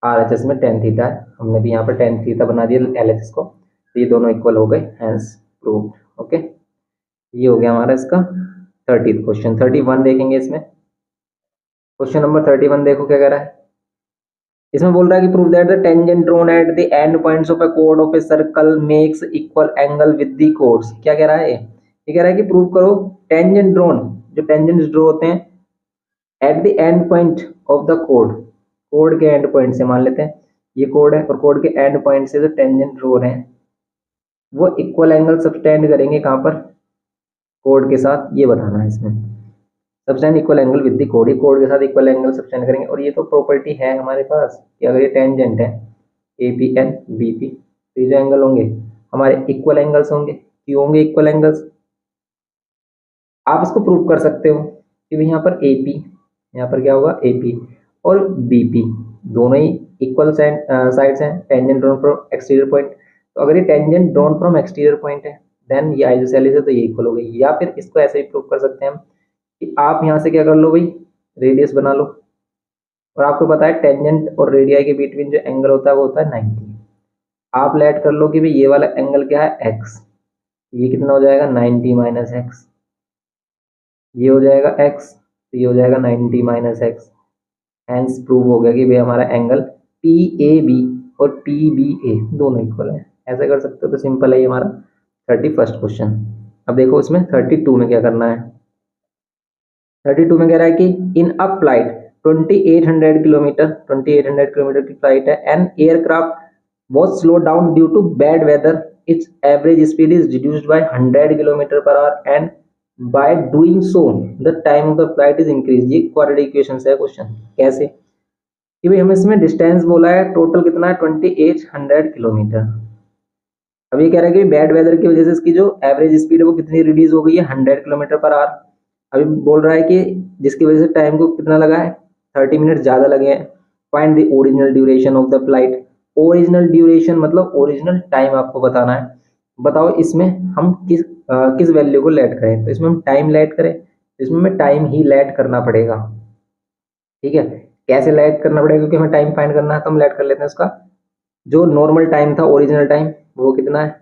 RHS में tan थीटा है, हमने भी यहाँ पर tan थीटा बना दिया LHS को, तो ये दोनों इक्वल हो गए, हैंस प्रूव। ओके, ये हो गया हमारा इसका 30th क्वेश्चन। 31 देखेंगे इसमें, क्वेश्चन नंबर 31 देखो क्या कह रहा है। इसमें बोल रहा है कि prove that the tangent drawn at the end points of a code of a circle makes equal angle with the codes. क्या कह रहा है ये कह रहा है कि प्रूव करो टेंजेंट ड्रॉन, जो टेंजेंट्स ड्रॉ होते हैं at the end point of the code, code के एंड पॉइंट से, मान लेते हैं ये कोड है और कोड के एंड पॉइंट से जो टेंजेंट ड्रॉ हैं वो इक्वल एंगल सबटेंड करेंगे कहाँ पर, कोड के साथ ये बताना है इसमें, subtend equal angle with the code, ये कोड के साथ इक्वल एंगल सबटेंड करेंगे। और ये तो प्रॉपर्टी है हमारे पास कि अगर ये टेंजेंट है A P and B P, तो ये जो एंगल होंगे हमारे इक्वल एंगल्स होंगे। क्यों होंगे इक्वल एंगल्स? आप इसको प्रूव कर सकते हो कि भाई यहाँ पर ए पी, यहाँ पर क्या होगा ए पी और बी पी दोनों ही इक्वल साइड्स हैं, tangent drawn from exterior point. तो अगर ये tangent drawn from exterior point है देन ये आइसोसेलेस है, तो ये इक्वल हो गई। या फिर इसको ऐसे ही प्रूव कर सकते हैं हम कि आप यहाँ से क्या कर लो भाई, रेडियस बना लो, और आपको पता है टेंजेंट और रेडियाई के बीटवीन जो एंगल होता है वो होता है 90। आप लेट कर लो कि भाई ये वाला एंगल क्या है एक्स, ये कितना हो जाएगा 90 माइनस एक्स, ये हो जाएगा x, तो ये हो जाएगा 90 माइनस एक्स। हैंस प्रूव हो गया कि भाई हमारा एंगल पी ए बी और पी बी ए दोनों इक्वल है। ऐसा कर सकते हो, तो सिंपल है ये हमारा 31st क्वेश्चन। अब देखो इसमें 32 में क्या करना है। 32 में कह रहा है कि इन अ फ्लाइट 2800 किलोमीटर की फ्लाइट है, an aircraft was slowed down due to bad weather, its average speed is reduced by 100 kilometre per hour and by doing so the time of the flight is increased। ये quadratic equation है question. कैसे कि भाई हमें इसमें distance बोला है total कितना है 2800 किलोमीटर। अब ये कह रहा है कि बैड वेदर की वजह से इसकी जो एवरेज स्पीड है वो कितनी रिड्यूस हो गई है 100 किलोमीटर पर आवर। अभी बोल रहा है कि जिसकी वजह से टाइम को कितना लगा है 30 मिनट ज़्यादा लगे हैं। Find the original duration of the flight. Original duration मतलब ओरिजिनल टाइम आपको बताना है। बताओ इसमें हम किस वैल्यू को लेट करें, तो इसमें हम टाइम लेट करें, इसमें हमें टाइम ही लेट करना पड़ेगा। ठीक है, कैसे लेट करना पड़ेगा, क्योंकि हमें टाइम फाइंड करना है, तो हम लेट कर लेते हैं उसका जो नॉर्मल टाइम था ओरिजिनल टाइम वो कितना है।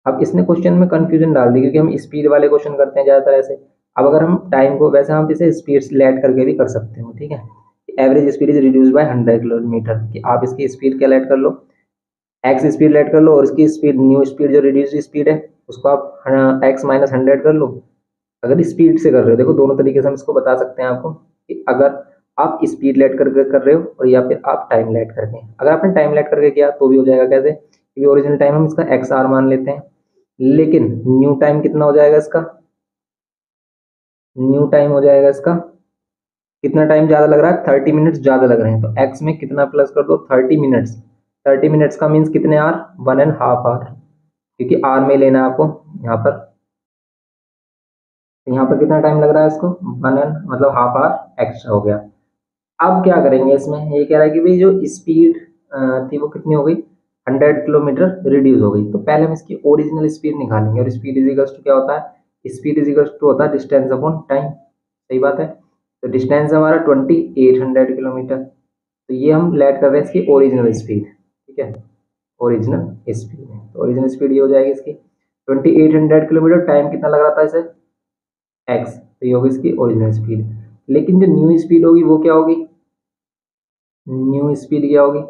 अब इसने क्वेश्चन में कंफ्यूजन डाल दी क्योंकि हम स्पीड वाले क्वेश्चन करते हैं ज़्यादातर ऐसे। अब अगर हम टाइम को, वैसे हम इसे स्पीड लेट करके भी कर सकते हो, ठीक है। Average speed is reduce by 100 kilometre, कि आप इसकी स्पीड क्या लेट कर लो, एक्स स्पीड लेट कर लो, और इसकी स्पीड न्यू स्पीड जो रिड्यूस स्पीड है उसको आप एक्स माइनस 100 कर लो। अगर स्पीड से कर रहे हो, देखो दोनों तरीके से हम इसको बता सकते हैं आपको कि अगर आप स्पीड लेट कर रहे हो और या फिर आप टाइम लेट करके। अगर आपने टाइम लेट करके किया तो भी हो जाएगा। कैसे, क्योंकि ओरिजिनल टाइम हम इसका एक्स आर मान लेते हैं, लेकिन न्यू टाइम कितना हो जाएगा इसका, न्यू टाइम हो जाएगा इसका कितना टाइम ज्यादा लग रहा है 30 मिनट्स ज्यादा लग रहे हैं, तो एक्स में कितना प्लस कर दो 30 मिनट्स। 30 मिनट्स का मीन्स कितने आर 1.5 आवर, क्योंकि आर में लेना है आपको यहाँ पर। तो यहाँ पर कितना टाइम लग रहा है इसको 1 मतलब हाफ आवर एक्स्ट्रा हो गया। अब क्या करेंगे इसमें, ये कह रहा है कि भाई जो स्पीड थी वो कितनी हो गई 100 किलोमीटर रिड्यूस हो गई। तो पहले हम इसकी ओरिजिनल स्पीड निकालेंगे, और स्पीड इज इक्वल्स टू क्या होता है, स्पीड इज इक्वल्स टू होता है डिस्टेंस अपॉन टाइम। सही बात है। तो डिस्टेंस हमारा 2800 किलोमीटर, तो ये हम लेट कर रहे हैं इसकी ओरिजिनल स्पीड। ठीक है, ओरिजिनल स्पीड है, तो ओरिजिनल स्पीड ये हो जाएगी इसकी 2800 किलोमीटर। टाइम कितना लग रहा था इसे एक्स, तो ये होगी इसकी ओरिजिनल स्पीड। लेकिन जो न्यू स्पीड होगी वो क्या होगी, न्यू स्पीड क्या होगी,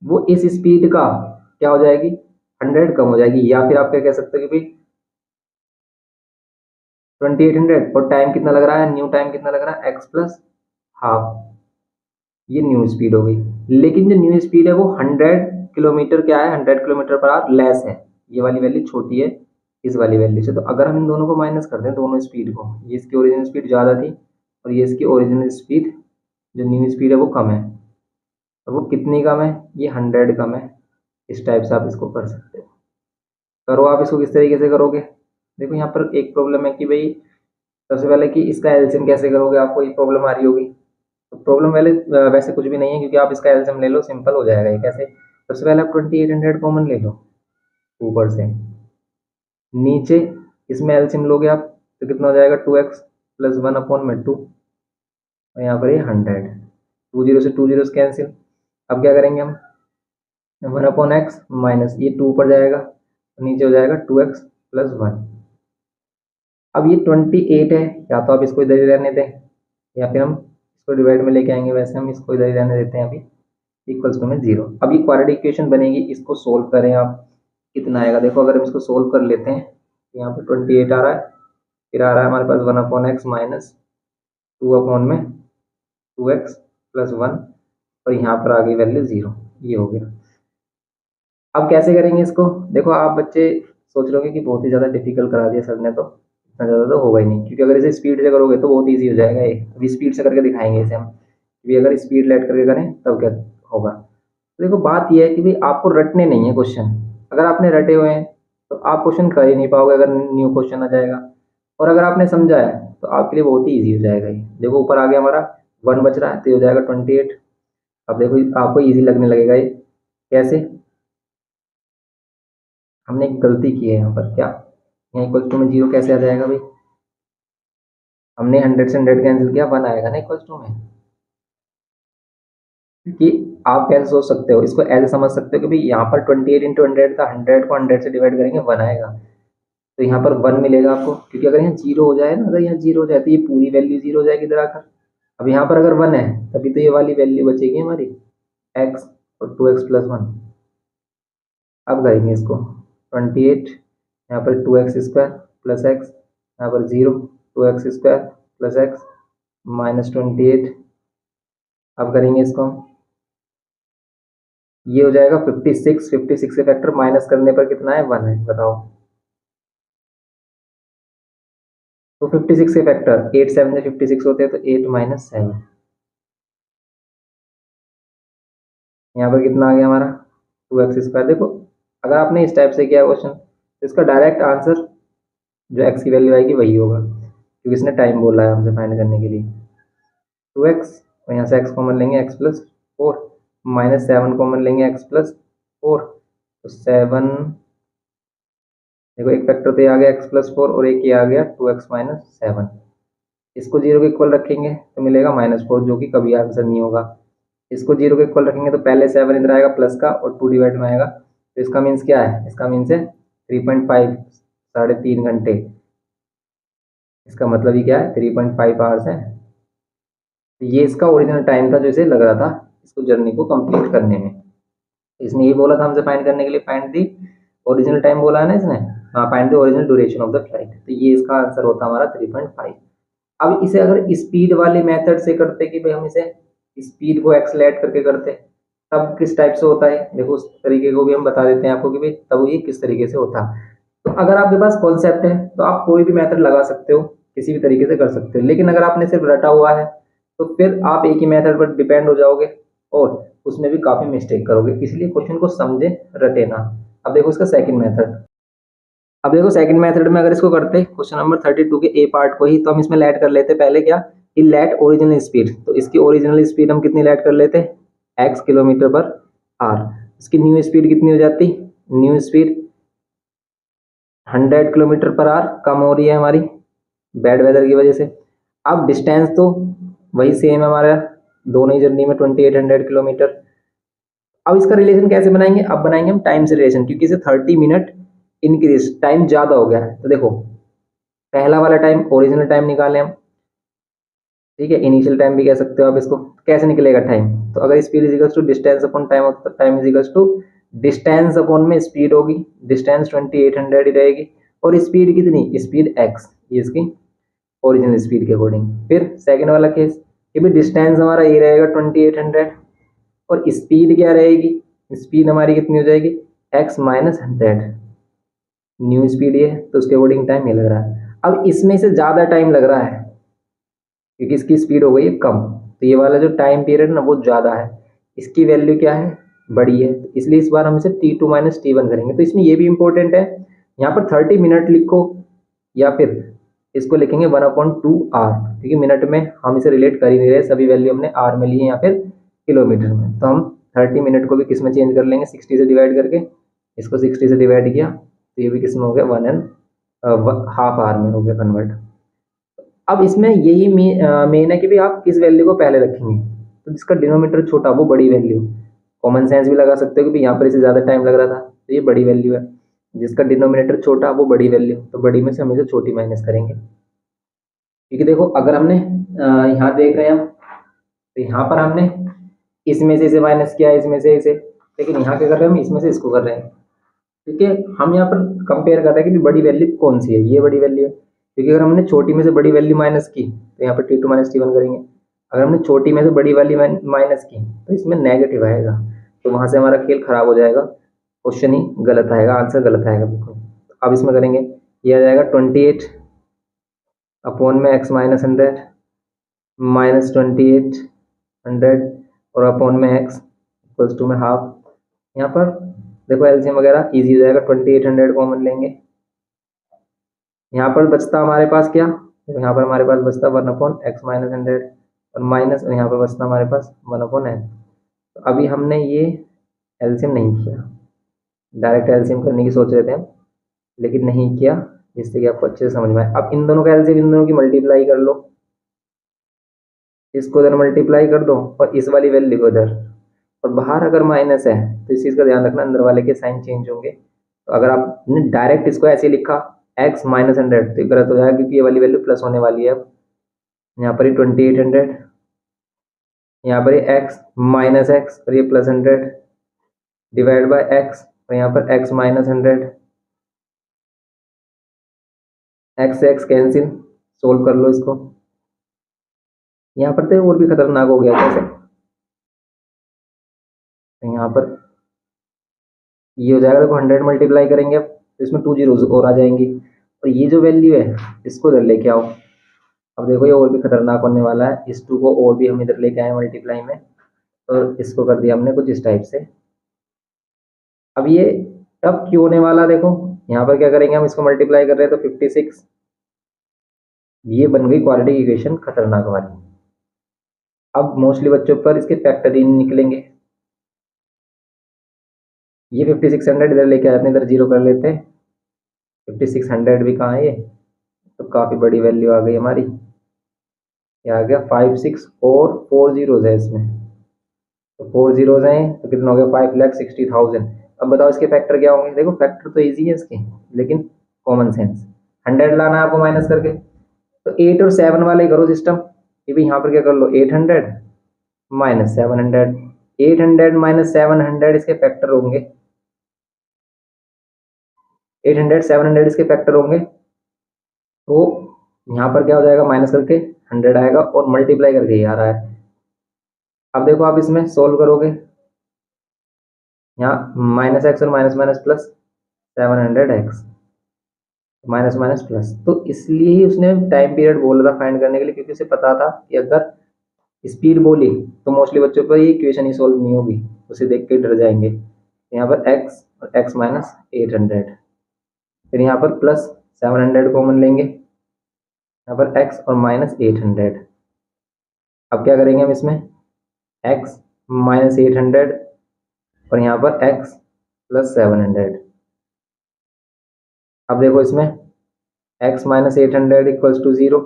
वो इस स्पीड का क्या हो जाएगी 100 कम हो जाएगी। या फिर आप क्या कह सकते हो कि भाई 2800 और टाइम कितना लग रहा है, न्यू टाइम कितना लग रहा है एक्स प्लस हाफ, ये न्यू स्पीड हो गई। लेकिन जो न्यू स्पीड है वो 100 किलोमीटर क्या है 100 किलोमीटर पर आवर लेस है, ये वाली वैल्यू छोटी है इस वाली वैल्यू से। तो अगर हम इन दोनों को माइनस कर दें, दोनों स्पीड को, ये इसकी ओरिजिनल स्पीड ज़्यादा थी और ये इसकी ओरिजिनल स्पीड जो न्यू स्पीड है वो कम है, तो वो कितनी कम है, ये 100 कम है। इस टाइप से आप इसको कर सकते हो। करो आप इसको किस तरीके से करोगे, देखो यहाँ पर एक प्रॉब्लम है कि भाई सबसे पहले कि इसका एलसीएम कैसे करोगे, आपको ये प्रॉब्लम आ रही होगी। तो प्रॉब्लम वैसे कुछ भी नहीं है, क्योंकि आप इसका एलसीएम ले लो, सिंपल हो जाएगा ये। कैसे, सबसे पहले आप 2800 कॉमन ले लो ऊपर से, नीचे इसमें एलसीएम लोगे आप तो कितना हो जाएगा 2x प्लस 1/2, और यहाँ पर ये 100, 20 से 20 कैंसिल। अब क्या करेंगे हम 1/x माइनस ये 2 ऊपर जाएगा, तो नीचे हो जाएगा 2x प्लस 1। अब ये 28 है, या तो आप इसको इधर ही रहने दें या फिर हम इसको डिवाइड में लेके आएंगे। वैसे हम इसको इधर ही रहने देते हैं अभी, इक्वल्स टू में 0। अब ये क्वाड्रेटिक इक्वेशन बनेगी, इसको सोल्व करें आप, कितना आएगा देखो। अगर हम इसको सोल्व कर लेते हैं, यहाँ पर 28 आ रहा है, फिर आ रहा है हमारे पास 1/x माइनस 2/2x प्लस 1, और यहाँ पर आ गई वैल्यू 0, ये हो गया। अब कैसे करेंगे इसको, देखो आप बच्चे सोच रहे होंगे कि बहुत ही ज़्यादा डिफिकल्ट करा दिया सर ने, तो इतना ज़्यादा तो होगा ही नहीं, क्योंकि अगर इसे स्पीड से करोगे तो बहुत ईजी हो जाएगा ये। अभी स्पीड से करके दिखाएंगे इसे हम, कि अगर स्पीड लेट करके करें तब क्या होगा। तो देखो बात यह है कि भाई आपको रटने नहीं है क्वेश्चन। अगर आपने रटे हुए हैं तो आप क्वेश्चन कर ही नहीं पाओगे अगर न्यू क्वेश्चन आ जाएगा, और अगर आपने समझा है तो आपके लिए बहुत ही ईजी हो जाएगा ये। देखो ऊपर आ गया हमारा 1 बच रहा है, तो ये हो जाएगा 28। अब देखो आपको ईजी लगने लगेगा ये। कैसे? हमने एक गलती की है यहाँ पर, क्या यहाँ इक्वल टू में जीरो कैसे आ जाएगा भाई? हमने 100 से 100 कैंसिल किया, 1 आएगा ना इक्वल टू में। कि आप कैसे सोच सकते हो, इसको ऐसे समझ सकते हो कि भाई यहाँ पर 28 इंटू 100 था, 100 को 100 से डिवाइड करेंगे 1 आएगा, तो यहाँ पर 1 मिलेगा आपको। क्योंकि अगर यहाँ जीरो हो जाए ना, अगर यहाँ जीरो हो जाए तो ये पूरी वैल्यू जीरो हो जाएगी इधर आकर। अब यहाँ पर अगर 1 है तभी तो ये वाली वैल्यू बचेगी हमारी x और 2x प्लस 1। अब करेंगे इसको 28, यहाँ पर 2x स्क्वायर प्लस एक्स, यहाँ पर 0, 2x square plus x minus 28। अब करेंगे इसको, ये हो जाएगा 56। 56 के फैक्टर माइनस करने पर कितना है? 1 है, बताओ। तो 56 के फैक्टर 8 7 से 56 होते हैं, तो 8 माइनस 7। यहाँ पर कितना आ गया हमारा? 2x square. देखो अगर आपने इस टाइप से किया क्वेश्चन तो इसका डायरेक्ट आंसर जो x की वैल्यू आएगी वही होगा, क्योंकि इसने टाइम बोला है हमसे फाइंड करने के लिए। 2x और यहाँ से x कॉमन लेंगे, x प्लस 4 माइनस 7 कॉमन लेंगे, x प्लस 4। तो 7, देखो एक फैक्टर तो ये आ गया x प्लस 4 और एक ये आ गया 2x माइनस 7। इसको जीरो के इक्वल रखेंगे तो मिलेगा -4, जो कि कभी आंसर नहीं होगा। इसको जीरो के इक्वल रखेंगे तो पहले 7 इधर आएगा प्लस का और 2 डिवाइड में आएगा, तो इसका मीन्स क्या है? इसका मीन्स है 3.5, 3.5 घंटे। इसका मतलब ही क्या है? 3.5 आवर्स है। तो ये इसका ओरिजिनल टाइम था जो इसे लग रहा था इसको जर्नी को कंप्लीट करने में। इसने ये बोला था हमसे फाइंड करने के लिए, फाइंड दी ओरिजिनल टाइम बोला है ना इसने, हाँ, find the original duration of the flight. तो ये इसका आंसर होता हमारा 3.5। अब इसे अगर स्पीड वाले मेथड से करते कि भाई हम इसे स्पीड को एक्सलेट करके करते, तब किस टाइप से होता है, देखो उस तरीके को भी हम बता देते हैं आपको कि भाई तब ये किस तरीके से होता। तो अगर आपके पास कॉन्सेप्ट है तो आप कोई भी मेथड लगा सकते हो, किसी भी तरीके से कर सकते हो। लेकिन अगर आपने सिर्फ रटा हुआ है तो फिर आप एक ही मेथड पर डिपेंड हो जाओगे और उसमें भी काफी मिस्टेक करोगे। इसलिए क्वेश्चन को समझे, रटे ना। अब देखो इसका सेकंड मेथड। अब देखो सेकंड मेथड में अगर इसको करते क्वेश्चन नंबर 32 के ए पार्ट को ही, तो हम इसमें लेट कर लेते पहले क्या, कि लेट ओरिजिनल स्पीड। तो इसकी ओरिजिनल स्पीड हम कितनी लेट कर लेते? x किलोमीटर पर आर। इसकी न्यू स्पीड कितनी हो जाती? न्यू स्पीड 100 किलोमीटर पर आर कम हो रही है हमारी बैड वेदर की वजह से। अब डिस्टेंस तो वही सेम है हमारा, दोनों ही जर्नी में 2800 किलोमीटर। अब इसका रिलेशन कैसे बनाएंगे? अब बनाएंगे हम टाइम से रिलेशन, क्योंकि इसे 30 मिनट इंक्रीज, टाइम ज्यादा हो गया है। तो देखो पहला वाला टाइम ओरिजिनल टाइम निकालें हम, ठीक है, इनिशियल टाइम भी कह सकते हो आप इसको। कैसे निकलेगा टाइम? तो अगर speed is equals to distance upon time होता तो time is equals to distance upon में स्पीड होगी, डिस्टेंस 2800 ही रहेगी, और स्पीड कितनी? स्पीड x, ये इसकी ओरिजिनल स्पीड के अकॉर्डिंग। फिर सेकंड वाला केस कि भी डिस्टेंस हमारा ये रहेगा 2800 और स्पीड क्या रहेगी? स्पीड हमारी कितनी हो जाएगी? x minus 100। न्यू स्पीड ये है तो उसके अकॉर्डिंग टाइम ये लग रहा है। अब इसमें से ज्यादा टाइम लग रहा है क्योंकि इसकी स्पीड हो गई है कम, तो ये वाला जो टाइम पीरियड ना वो ज़्यादा है, इसकी वैल्यू क्या है? बड़ी है, तो इसलिए इस बार हम इसे T2 माइनस T1 करेंगे। तो इसमें ये भी इंपॉर्टेंट है, यहाँ पर 30 मिनट लिखो या फिर इसको लिखेंगे 1/2 आर, क्योंकि मिनट में हम इसे रिलेट कर ही नहीं रहे, सभी वैल्यू हमने आर में ली है या फिर किलोमीटर में। तो हम 30 मिनट को भी किस में चेंज कर लेंगे? 60 से डिवाइड करके। इसको 60 से डिवाइड किया तो ये भी किस में हो गया? 1.5 आर में हो गया कन्वर्ट। अब इसमें यही मेन है कि भाई आप किस वैल्यू को पहले रखेंगे। तो जिसका डिनोमीटर छोटा वो बड़ी वैल्यू, कॉमन सेंस भी लगा सकते हो कि भाई यहाँ पर इसे ज़्यादा टाइम लग रहा था तो ये बड़ी वैल्यू है। जिसका डिनोमिनेटर छोटा वो बड़ी वैल्यू, तो बड़ी में से हम इसे छोटी माइनस करेंगे। क्योंकि देखो अगर हमने यहाँ देख रहे हैं हम, तो यहाँ पर हमने इसमें से इसे माइनस किया, इसमें से इसे, लेकिन यहाँ क्या कर रहे हैं हम? इसमें से इसको कर रहे हैं। ठीक है, हम यहाँ पर कंपेयर कर रहे हैं कि बड़ी वैल्यू कौन सी है, ये बड़ी वैल्यू है। क्योंकि अगर हमने छोटी में से बड़ी वैल्यू माइनस की तो यहाँ पर T2 माइनस T1 करेंगे। अगर हमने छोटी में से बड़ी वैल्यू माइनस की तो इसमें नेगेटिव आएगा, तो वहां से हमारा खेल खराब हो जाएगा, क्वेश्चन ही गलत आएगा, आंसर गलत आएगा बिल्कुल। अब इसमें करेंगे, ये आ जाएगा 28 अपॉन में x माइनस 100 माइनस 2800 और अपॉन में x इक्वल्स टू में हाफ। यहाँ पर देखो एलसीएम वगैरह इजी हो जाएगा, 2800 कॉमन लेंगे। यहाँ पर बचता हमारे पास क्या, तो यहाँ पर हमारे पास बचता 1/x माइनस 100 और माइनस, और यहाँ पर बचता हमारे पास 1/n। तो अभी हमने ये एलसीएम नहीं किया, डायरेक्ट एलसीएम करने की सोच रहे थे हम, लेकिन नहीं किया, जिससे कि आपको अच्छे से समझ में आए। अब इन दोनों का एलसीएम इन दोनों की मल्टीप्लाई कर लो, इसको इधर मल्टीप्लाई कर दो और इस वाली वैल्यू को इधर, और बाहर अगर माइनस है तो इस चीज़ का ध्यान रखना, अंदर वाले के साइन चेंज होंगे। तो अगर आपने डायरेक्ट इसको ऐसे लिखा x माइनस 100 तो गलत हो जाएगा, क्योंकि ये वाली वैल्यू प्लस होने वाली है। अब यहाँ पर ही 2800, यहाँ पर ये x माइनस एक्स और ये प्लस 100 डिवाइड बाय x, और यहाँ पर x माइनस 100, x से x कैंसिल, सोल्व कर लो इसको। यहाँ पर तो और भी खतरनाक हो गया कैसे, तो यहाँ पर ये हो जाएगा, देखो 100 मल्टीप्लाई करेंगे अब तो इसमें 2 जीरोज और आ जाएंगी, और ये जो वैल्यू है इसको इधर लेके आओ। अब देखो ये और भी खतरनाक होने वाला है, इस 2 को और भी हम इधर लेके आए मल्टीप्लाई में, और इसको कर दिया हमने कुछ इस टाइप से। अब ये टफ क्यों होने वाला, देखो यहाँ पर क्या करेंगे हम, इसको मल्टीप्लाई कर रहे हैं तो 56, ये बन गई क्वाड्रेटिक इक्वेशन खतरनाक वाली। अब मोस्टली बच्चों पर इसके फैक्टर ही निकलेंगे। ये 5600 इधर लेके आते हैं, इधर जीरो कर लेते हैं, 5600 भी कहाँ है ये, तो काफ़ी बड़ी वैल्यू आ गई हमारी, ये आ गया 56 और 4 जीरोज है इसमें, तो 4 जीरोज हैं तो कितना हो गया 5,60,000। अब बताओ इसके फैक्टर क्या होंगे, देखो फैक्टर तो इजी है इसके, लेकिन कॉमन सेंस 100 लाना है आपको माइनस करके, तो 8 और 7 वाले करो सिस्टम। ये भी यहाँ पर क्या कर लो, 800 माइनस 700, 800 माइनस 700 इसके फैक्टर होंगे, 800 700 इसके फैक्टर होंगे। तो यहाँ पर क्या हो जाएगा, माइनस करके 100 आएगा और मल्टीप्लाई करके ही आ रहा है। अब देखो आप इसमें सोल्व करोगे, यहाँ माइनस एक्स और minus minus plus 700x, minus minus plus, तो इसलिए ही उसने टाइम पीरियड बोला था फाइंड करने के लिए, क्योंकि उसे पता था कि अगर स्पीड बोली तो मोस्टली बच्चों पर ये इक्वेशन ही सोल्व नहीं होगी, उसे देख के डर जाएंगे। यहाँ पर x और x माइनस 800, फिर यहाँ पर प्लस 700 कॉमन लेंगे, यहाँ पर x और माइनस 800। अब क्या करेंगे हम इसमें, x माइनस 800 और यहाँ पर x प्लस 700। अब देखो इसमें x माइनस 800 इक्वल्स टू 0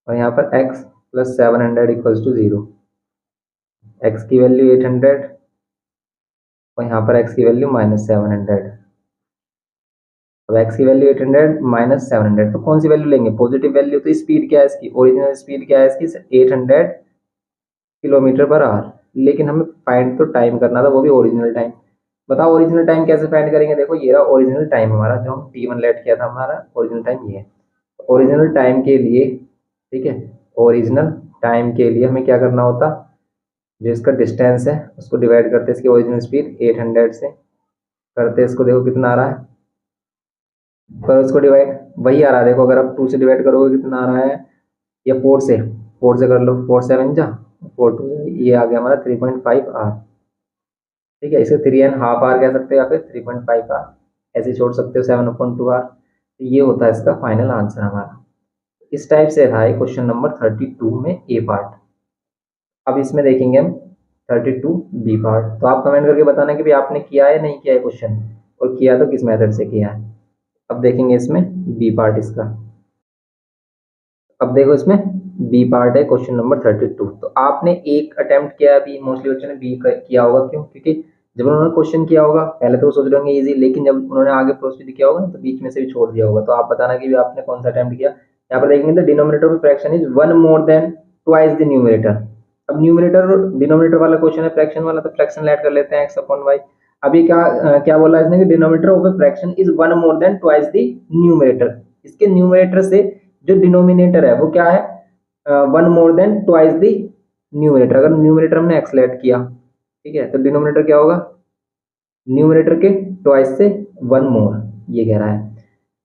और यहाँ पर x plus 700 equals to 0। x की वैल्यू 800 और यहाँ पर x की वैल्यू माइनस 700। अब x की वैल्यू 800 माइनस 700, तो कौन सी वैल्यू लेंगे, पॉजिटिव वैल्यू। तो स्पीड क्या है इसकी, ओरिजिनल स्पीड क्या है इसकी 800 किलोमीटर पर आवर, लेकिन हमें फाइंड तो टाइम करना था, वो भी ओरिजिनल टाइम। बताओ ओरिजिनल टाइम कैसे फाइंड करेंगे, देखो ये रहा ओरिजिनल टाइम हमारा, जो हम t1 लेट किया था, हमारा ओरिजिनल टाइम ये है। ओरिजिनल टाइम के लिए, ठीक है, ओरिजिनल टाइम के लिए हमें क्या करना होता, जो इसका डिस्टेंस है उसको डिवाइड करते इसकी ओरिजिनल स्पीड 800 से, करते इसको, देखो कितना आ रहा है, पर उसको डिवाइड वही आ रहा है, देखो अगर आप 2 से डिवाइड करोगे कितना आ रहा है, या 4 से कर लो, 4 7 जा 4 2, ये आ गया हमारा 3.5 आर। ठीक है, इसे 3.5 आर कह सकते हो या फिर 3.5 आर, ऐसे छोड़ सकते हो 7/2 आर। तो ये होता है इसका फाइनल आंसर हमारा। इस टाइप से था ये क्वेश्चन नंबर 32 में ए पार्ट। अब इसमें देखेंगे हम 32 बी पार्ट। तो आप कमेंट करके बताना कि भाई आपने किया है नहीं किया है क्वेश्चन, और किया तो किस मेथड से किया है। अब देखेंगे इसमें बी पार्ट इसका। अब देखो इसमें बी पार्ट है क्वेश्चन नंबर 32। तो आपने एक अटेम्प्ट किया है, अभी मोस्टली बच्चों ने बी किया होगा, क्यों, क्योंकि जब उन्होंने क्वेश्चन किया होगा पहले तो वो सोच रहे होंगे इजी, लेकिन जब उन्होंने आगे प्रोसीड किया होगा तो बीच में से भी छोड़ दिया होगा। तो आप बताना कि भी आपने कौन सा अटेम्प्ट किया। यहाँ पर देखेंगे तो डिनोमिनेटर में fraction is 1 more than twice the numerator. अब न्यूमरेटर और डिनोमिनेटर वाला क्वेश्चन है फ्रैक्शन वाला, तो फ्रैक्शन ऐड कर लेते हैं एक्स अपॉन वाई। अभी क्या बोला इसने कि denominator of a fraction is 1 more than twice the numerator. इसके न्यूमरेटर से जो डिनोमिनेटर है वो क्या है, 1 more than twice the numerator. अगर न्यूमरेटर हमने एक्स ऐड किया, ठीक है, तो डिनोमिनेटर क्या होगा, न्यूमरेटर के ट्वाइस से 1 मोर, ये कह रहा है।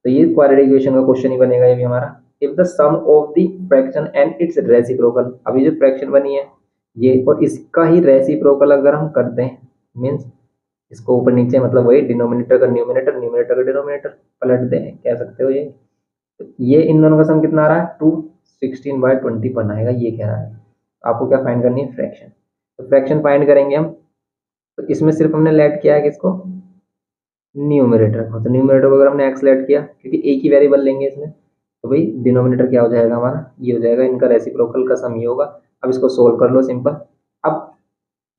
तो ये क्वाड्रेटिक इक्वेशन का क्वेश्चन ही बनेगा ये भी हमारा। If the sum of the fraction and its reciprocal, अभी जो फ्रैक्शन बनी है ये और इसका ही रेसिप्रोकल अगर हम करते हैं, मीन्स इसको ऊपर नीचे मतलब वही डिनोमिनेटर का न्यूमिनेटर, न्यूमिनेटर का डिनोमिनेटर पलट दें, कह सकते हो ये। तो ये इन दोनों का सम कितना आ रहा है, 216/20 आएगा, ये कह रहा है। आपको क्या फाइंड करनी है, फ्रैक्शन। तो फ्रैक्शन फाइंड करेंगे हम, तो इसमें सिर्फ हमने लेट किया है किसको, न्यूमरेटर को। तो न्यूमरेटर को अगर हमने एक्स लेट किया, क्योंकि एक ही वेरिएबल लेंगे इसमें, तो भाई डिनोमिनेटर क्या हो जाएगा हमारा, ये हो जाएगा, इनका रेसिप्रोकल का सम ये होगा। अब इसको सोल्व कर लो सिंपल। अब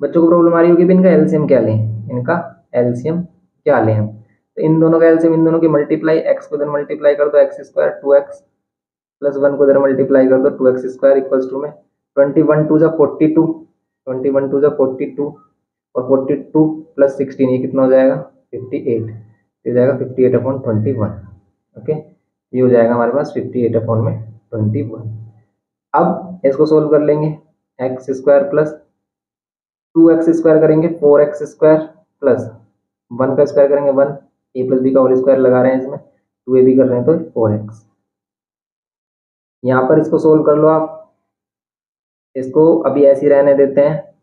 बच्चों को प्रॉब्लम आ रही होगी भी इनका एलसीएम क्या लें, इनका एलसीएम क्या लें हम। तो इन दोनों का एलसीएम, इन दोनों की मल्टीप्लाई, एक्स को इधर मल्टीप्लाई कर दो एक्स स्क्वायर, 2x प्लस 1 को इधर मल्टीप्लाई कर दो 2x स्क्वायर इक्वल्स टू में 21 2 जा 42, 21 2 जा 42 और 42 प्लस 16 ये कितना हो जाएगा 58, ये हो जाएगा 58/21। ओके, ये हो जाएगा हमारे पास 58/21। अब इसको सोल्व कर लेंगे, x square plus 2x square करेंगे 4x स्क्वायर प्लस 1 का स्क्वायर करेंगे 1, ए प्लस बी का होल स्क्वायर लगा रहे हैं इसमें, 2a भी कर रहे हैं तो 4x। यहाँ पर इसको सोल्व कर लो आप, इसको अभी ऐसे ही रहने देते हैं,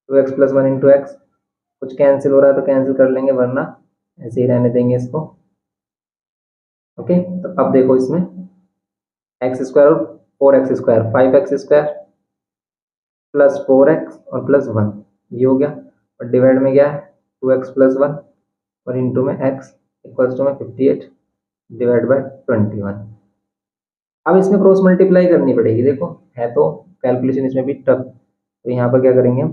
2x प्लस 1 इंटू एक्स, कुछ कैंसिल हो रहा है तो कैंसिल कर लेंगे, वरना ऐसे ही रहने देंगे इसको। ओके, तो अब देखो इसमें एक्स स्क्वायर और 4x square, 5x square plus 4x और प्लस 1, ये हो गया। और डिवाइड में क्या है 2x प्लस 1 और इंटू में x इक्वल्स टू में 58/21। अब इसमें क्रॉस मल्टीप्लाई करनी पड़ेगी, देखो है तो कैलकुलेशन इसमें भी टफ। तो यहाँ पर क्या करेंगे हम,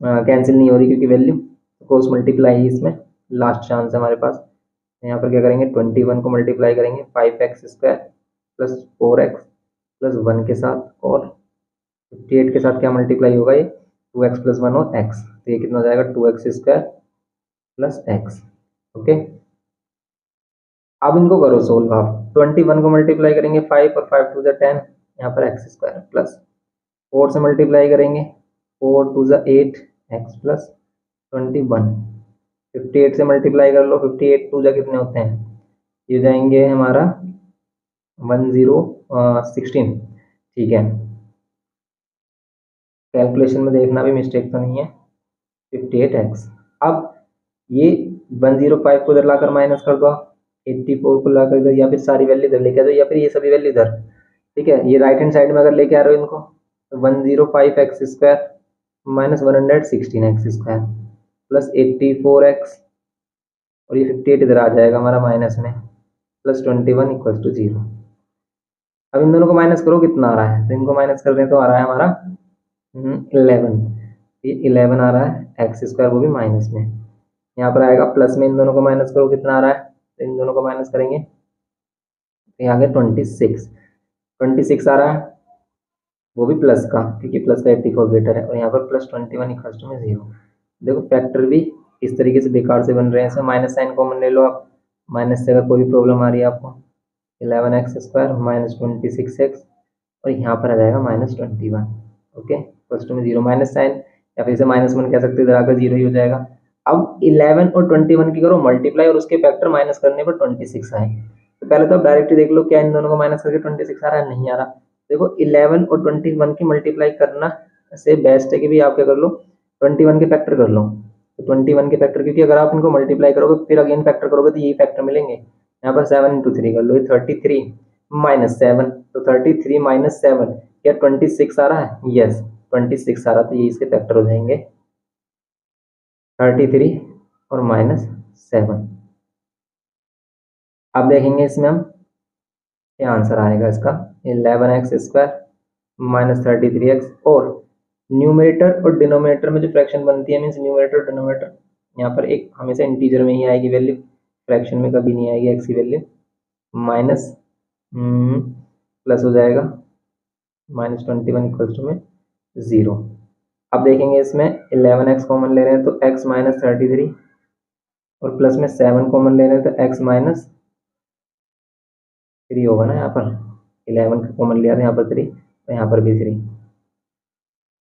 कैंसिल नहीं हो रही क्योंकि वैल्यू, क्रॉस मल्टीप्लाई ही इसमें लास्ट चांस है हमारे पास। यहाँ पर क्या करेंगे 21 को मल्टीप्लाई करेंगे 5x square plus 4x plus 1 के साथ, और 58 के साथ क्या मल्टीप्लाई होगा ये 2x प्लस 1 और x, तो ये कितना हो जाएगा 2x square plus x। Okay, अब इनको करो सोल्व आप, 21 को मल्टीप्लाई करेंगे 5 और 5 2 10, यहाँ पर x स्क्वायर प्लस 4 से मल्टीप्लाई करेंगे 4 2 8 x प्लस 21, 58 से मल्टीप्लाई कर लो, 58 2 कितने होते हैं, ये जाएंगे हमारा 16, ठीक है। कैलकुलेशन में देखना भी मिस्टेक तो नहीं है, 58x। अब ये 105 को इधर लाकर माइनस कर दो, 84 को लाकर इधर, या फिर सारी वैल्यू इधर लेके आ जाओ, या फिर ये सभी वैल्यू इधर, ठीक है। ये राइट हैंड साइड में अगर लेके आ रहे हो इनको, तो 105x square minus 116x square plus 84x, और ये 58 इधर आ जाएगा हमारा माइनस में, प्लस 21 इक्वल्स टू 0। अब इन दोनों को माइनस करो, कितना आ रहा है, तो इनको माइनस कर दें तो आ रहा है हमारा 11, ये 11 आ रहा है, एक्स स्क्वायर वो भी माइनस में, यहाँ पर आएगा प्लस में, इन दोनों को माइनस करो कितना आ रहा है, तो इन दोनों को माइनस करेंगे तो यहाँ आ गया 26 आ रहा है, वो भी प्लस का, क्योंकि प्लस का 84 ग्रेटर है, और यहाँ पर प्लस 21 इक्वल्स टू में 0। देखो फैक्टर भी इस तरीके से बेकार से बन रहे हैं, इसमें माइनस साइन कॉमन ले लो आप, माइनस से अगर कोई भी प्रॉब्लम आ रही है आपको, 11x स्क्वायर माइनस 26x, और यहाँ पर आ जाएगा माइनस 21। ओके, इक्वल्स टू में 0, माइनस साइन, या फिर इसे -1 कह सकते हैं, इधर आकर 0 ही हो जाएगा। अब 11 और 21 की करो मल्टीप्लाई, और उसके फैक्टर माइनस करने पर 26 आए। तो पहले तो आप डायरेक्ट देख लो क्या इन दोनों को माइनस करके 26 आ रहा है, नहीं आ रहा। देखो 11 और 21 की मल्टीप्लाई करना से बेस्ट है कि भी आप क्या कर लो 21 के फैक्टर कर लो। तो 21 के फैक्टर, क्योंकि अगर आप इनको मल्टीप्लाई करोगे फिर अगेन फैक्टर करोगे तो यही फैक्टर मिलेंगे। यहाँ पर 7 इंटू 3 कर लो, 33 माइनस 7, तो 33 माइनस 7 क्या 26 आ रहा है, यस 26 आ रहा, तो ये इसके फैक्टर हो जाएंगे 33 और माइनस 7। अब देखेंगे इसमें हम क्या आंसर आएगा इसका, 11x स्क्वायर माइनस 33x, और न्यूमरेटर और डिनोमिनेटर में जो फ्रैक्शन बनती है, मीन्स न्यूमरेटर और डिनोमिनेटर, यहाँ पर एक हमेशा इंटीजर में ही आएगी वैल्यू, फ्रैक्शन में कभी नहीं आएगी एक्स की वैल्यू, माइनस प्लस हो जाएगा -21 इक्वल्स टू में 0। अब देखेंगे इसमें 11x कॉमन ले रहे हैं तो x माइनस 33, और प्लस में 7 कॉमन ले रहे हैं तो x माइनस 3 होगा ना, यहाँ पर 11 का कॉमन लिया था, यहाँ पर 3, तो यहाँ पर भी 3,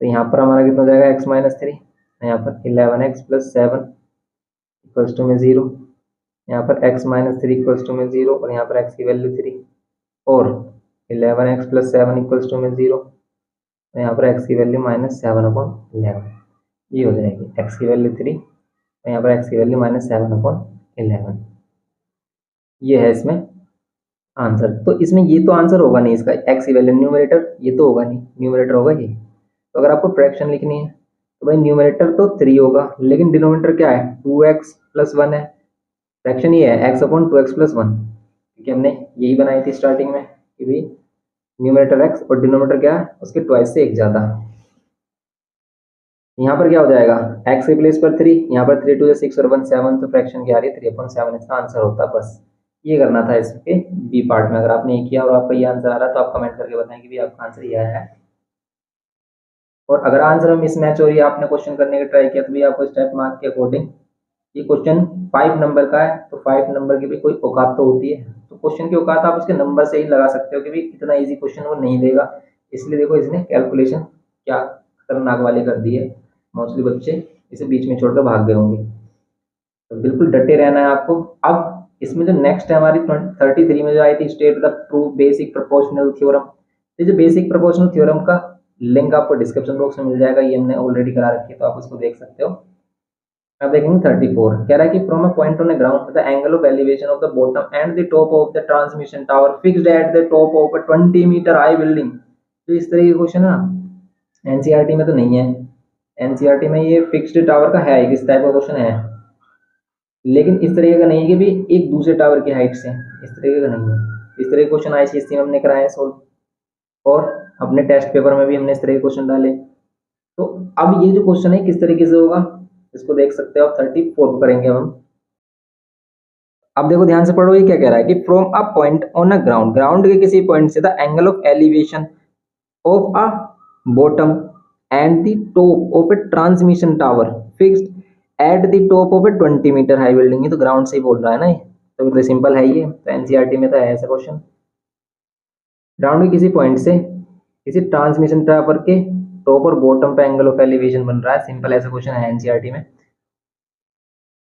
तो यहाँ पर हमारा कितना हो जाएगा x माइनस 3, यहाँ पर 11x प्लस 7 इक्वल्स टू में 0, यहाँ पर x माइनस 3 इक्वल्स टू में 0, और यहाँ पर x की वैल्यू 3, और 11x+7 इक्वल्स टू में 0, तो यहाँ पर x की वैल्यू -7/11 ये हो जाएगी। x की वैल्यू 3, तो यहाँ पर x की वैल्यू -7/11 ये है इसमें आंसर। तो इसमें ये तो आंसर होगा नहीं इसका, x की वैल्यू न्यूमरेटर ये तो होगा नहीं, न्यूमरेटर होगा ये। तो अगर आपको फ्रैक्शन लिखनी है तो भाई न्यूमरेटर तो 3 होगा, लेकिन डिनोमिनेटर क्या है 2x+1 है, फ्रैक्शन ये है x/2x+1, क्योंकि हमने यही बनाई थी स्टार्टिंग में कि भाई न्यूमरेटर x और डिनोमिनेटर क्या है उसके ट्वाइस से एक ज़्यादा। यहाँ पर क्या हो जाएगा x के प्लेस पर 3, यहाँ पर 3 2 6 और 1 7, तो फ्रैक्शन क्या आ रही है 3/7 इसका आंसर होता है। बस ये करना था इसके बी पार्ट में। अगर आपने ये किया और आपका ये आंसर आ रहा है तो आप कमेंट करके बताएं कि भी आपका आंसर ये आया है। और अगर आंसर में मिसमैच हो रही है, आपने क्वेश्चन करने का ट्राई किया, तो भी आपको स्टेप मार्क के अकॉर्डिंग, ये क्वेश्चन 5 नंबर का है तो 5 नंबर की भी कोई औकात तो होती है, तो क्वेश्चन की औकात आप उसके नंबर से ही लगा सकते हो कि भी इतना इजी क्वेश्चन वो नहीं देगा। इसलिए देखो इसने कैलकुलेशन क्या खतरनाक वाली कर दी है, मोस्टली बच्चे इसे बीच में छोड़कर भाग गए होंगे। तो बिल्कुल डटे रहना है आपको। अब इसमें जो नेक्स्ट है हमारी 33 में जो आई थी, state the proof basic proportional theorem. ये जो बेसिक प्रोपोर्शनल थ्योरम का लिंक आपको डिस्क्रिप्शन बॉक्स में मिल जाएगा, ये हमने ऑलरेडी करा रखी है तो आप उसको देख सकते हो। अब देखेंगे 34 कह रहा है कि from a point on the ground the angle of elevation of the bottom and the top of the transmission tower fixed at the top of a 20 metre high building. तो इस तरह के क्वेश्चन है ना, एनसीईआरटी में तो नहीं है, एनसीईआरटी में ये फिक्स्ड टावर का है, किस टाइप का क्वेश्चन है, लेकिन इस तरीके का नहीं है कि भी एक दूसरे टावर की हाइट से, इस तरीके का नहीं है। इस तरह के क्वेश्चन आईसीएसई में हमने कराए सोल्व, और अपने टेस्ट पेपर में भी हमने इस तरह के क्वेश्चन डाले। तो अब ये जो क्वेश्चन है किस तरीके से होगा इसको देख सकते हो आप। 34 को करेंगे हम। अब देखो ध्यान से पढ़ो, ये क्या कह रहा है कि from a point on a ground, ground के किसी पॉइंट से the angle of elevation of a bottom and the top of a transmission tower fixed at the top of a 20 metre high building. ये तो ground से ही बोल रहा है ना, ये तो सिंपल है ये, तो एनसीईआरटी में तो है ऐसा क्वेश्चन। ग्राउंड के किसी पॉइंट से किसी ट्रांसमिशन टावर के टॉप और बॉटम पे एंगल ऑफ एलिवेशन बन रहा है, सिंपल ऐसा क्वेश्चन है एनसीईआरटी में।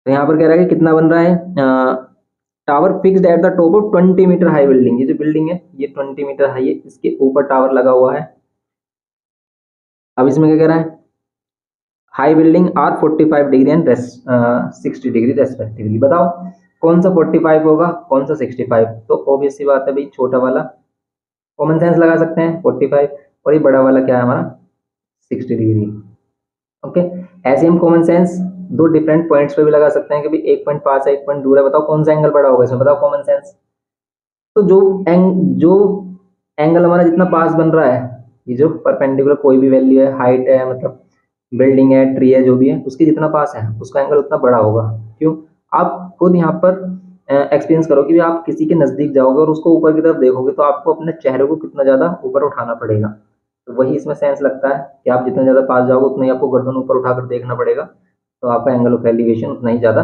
तो यहाँ पर कह रहा है कि कितना बन रहा है, tower fixed at the top of 20 metre high building. ये जो बिल्डिंग है ये 20 मीटर हाई है, इसके ऊपर टावर लगा हुआ है। अब इसमें क्या कह रहा है, high building are 45 degree and 60 degree respectively. बताओ कौन सा 45 होगा कौन सा 65। तो ऑब्वियस सी बात है भाई, छोटा वाला कॉमन सेंस लगा सकते हैं 45, और ये बड़ा वाला क्या है हमारा 60 डिग्री। ओके, ऐसे हम कॉमन सेंस दो डिफरेंट पॉइंट्स पे भी लगा सकते हैं कि भाई 1.5 से 1 पॉइंट दूर है, बताओ कौन सा एंगल बड़ा होगा इसमें, बताओ कॉमन सेंस। तो जो एंगल हमारा जितना पास बन रहा है, ये जो परपेंडिकुलर कोई भी वैल्यू है, हाइट है, मतलब बिल्डिंग है, ट्री है, जो भी है, उसके जितना पास है उसका एंगल उतना बड़ा होगा। क्यों, आप खुद यहाँ पर एक्सपीरियंस करो कि भी आप किसी के नजदीक जाओगे और उसको ऊपर की तरफ देखोगे तो आपको अपने चेहरे को कितना ज्यादा ऊपर उठाना पड़ेगा। तो वही इसमें सेंस लगता है कि आप जितना ज्यादा पास जाओगे उतना ही आपको गर्दन ऊपर उठाकर देखना पड़ेगा, तो आपका एंगल ऑफ एलिवेशन उतना ही ज्यादा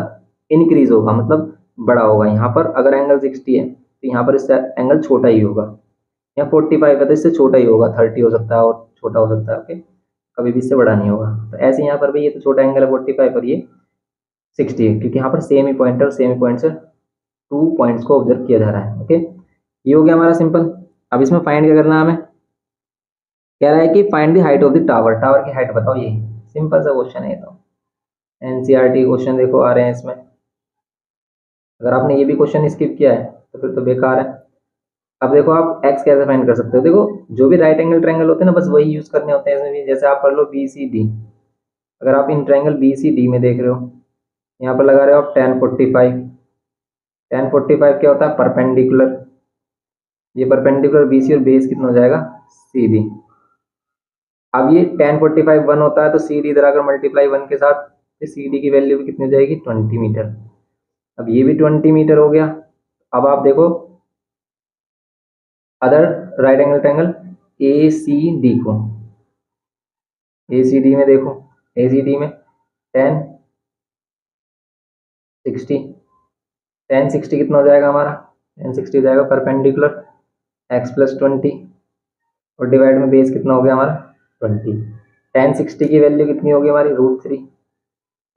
इंक्रीज होगा, मतलब बड़ा होगा। यहाँ पर अगर एंगल 60 है तो यहाँ पर इससे एंगल छोटा ही होगा, या 45 है तो इससे छोटा ही होगा, 30 हो सकता है और छोटा हो सकता है। ओके, कभी भी इससे बड़ा नहीं होगा। तो ऐसे यहाँ पर भी ये तो छोटा एंगल है 45 पर, ये 60 है, क्योंकि यहाँ पर सेम ही पॉइंट है और सेम ही पॉइंट से 2 पॉइंट्स को ऑब्जर्व किया जा रहा है। ओके, ये हो गया हमारा सिंपल। अब इसमें फाइंड क्या करना है हमें, कह रहा है कि find the height of the tower, tower की हाइट बताओ। ये सिंपल सा क्वेश्चन है, ये तो एनसीईआरटी क्वेश्चन देखो आ रहे हैं इसमें। अगर आपने ये भी क्वेश्चन स्किप किया है तो फिर तो बेकार है। अब देखो आप x कैसे फाइंड कर सकते हो, देखो जो भी राइट एंगल ट्रायंगल होते हैं ना, बस वही यूज करने होते हैं इसमें भी। जैसे आप कर लो बी सी डी, अगर आप इन ट्रायंगल बी सी डी में देख रहे हो, यहाँ पर लगा रहे हो आप tan 45 क्या होता है परपेंडिकुलर, ये परपेंडिकुलर बी सी और बेस कितना हो जाएगा सी डी। अब ये tan 45 1 होता है तो सी डी इधर अगर मल्टीप्लाई 1 के साथ, तो सी डी की वैल्यू भी कितनी हो जाएगी 20 मीटर। अब ये भी 20 मीटर हो गया। अब आप देखो other right angle triangle A C D को, ए सी डी में देखो, ए सी डी में tan 60, tan 60 कितना हो जाएगा हमारा, tan 60 हो जाएगा परपेंडिकुलर x+20 और डिवाइड में बेस कितना हो गया हमारा 20। tan 60 की वैल्यू कितनी होगी हमारी √3,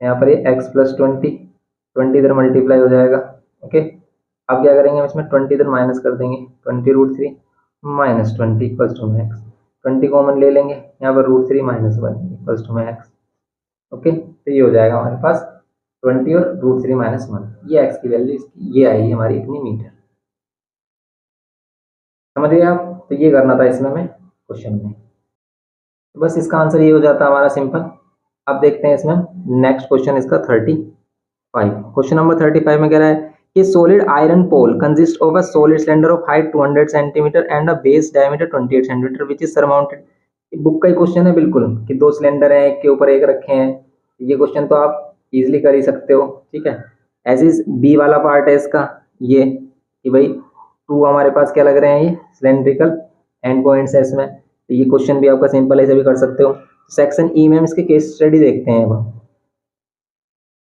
यहाँ पर ये x+20, 20 इधर मल्टीप्लाई हो जाएगा। ओके, अब क्या करेंगे हम इसमें 20 इधर माइनस कर देंगे, 20√3 minus 20 equals to max, 20 common ले लेंगे, यहाँ पर √3 minus 1 equals to max. Okay, तो ये हो जाएगा हमारे पास 20 और √3 माइनस 1, ये एक्स की वैल्यू इसकी ये आएगी हमारी इतनी मीटर। समझ गए आप? तो ये करना था इसमें हमें क्वेश्चन में, तो बस इसका आंसर ये हो जाता है हमारा सिंपल। अब देखते हैं इसमें नेक्स्ट क्वेश्चन इसका 35। क्वेश्चन नंबर 35 में कह रहा है कि solid iron pole consist of a solid cylinder of height 200 centimetre and a base diameter 28 centimetre which is surmounted. Book का ही क्वेश्चन है बिल्कुल कि दो सिलेंडर हैं, एक के ऊपर एक रखे हैं। ये क्वेश्चन तो आप इजीली कर ही सकते हो, ठीक है। ऐसे बी वाला पार्ट है इसका ये कि भाई टू हमारे पास क्या लग रहे हैं, ये सिलेंड्रिकल एंड पॉइंट्स है इसमें, तो ये क्वेश्चन भी आपका सिंपल ऐसे भी कर सकते हो। सेक्शन ई में हम इसके केस स्टडी देखते हैं। अब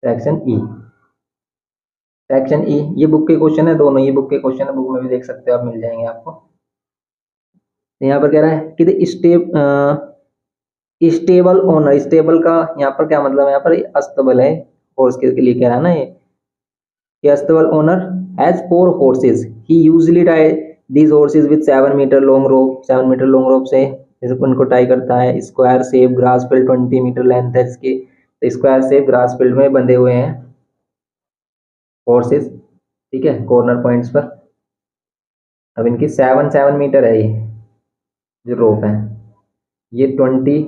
सेक्शन ई, सेक्शन ई ये बुक के क्वेश्चन है, दोनों ये बुक के क्वेश्चन है, बुक में भी देख सकते हो आप, मिल जाएंगे आपको। यहाँ पर कह रहा है कि स्टेबल ओनर, स्टेबल का यहाँ पर क्या मतलब है, यहाँ पर अस्तबल है हॉर्स के लिए कह रहा है ना ये अस्तबल owner has 4 horses, he usually tie these horses with 7 metre long rope, 7 metre long rope से उनको टाई करता है। Square shape grass field 20 metre length है इसकी, तो स्क्वायर शेप ग्रास फील्ड में बंधे हुए हैं हॉर्सेस, ठीक है, कॉर्नर पॉइंट्स पर। अब इनकी 7 मीटर है ये जो रोप है, ये 20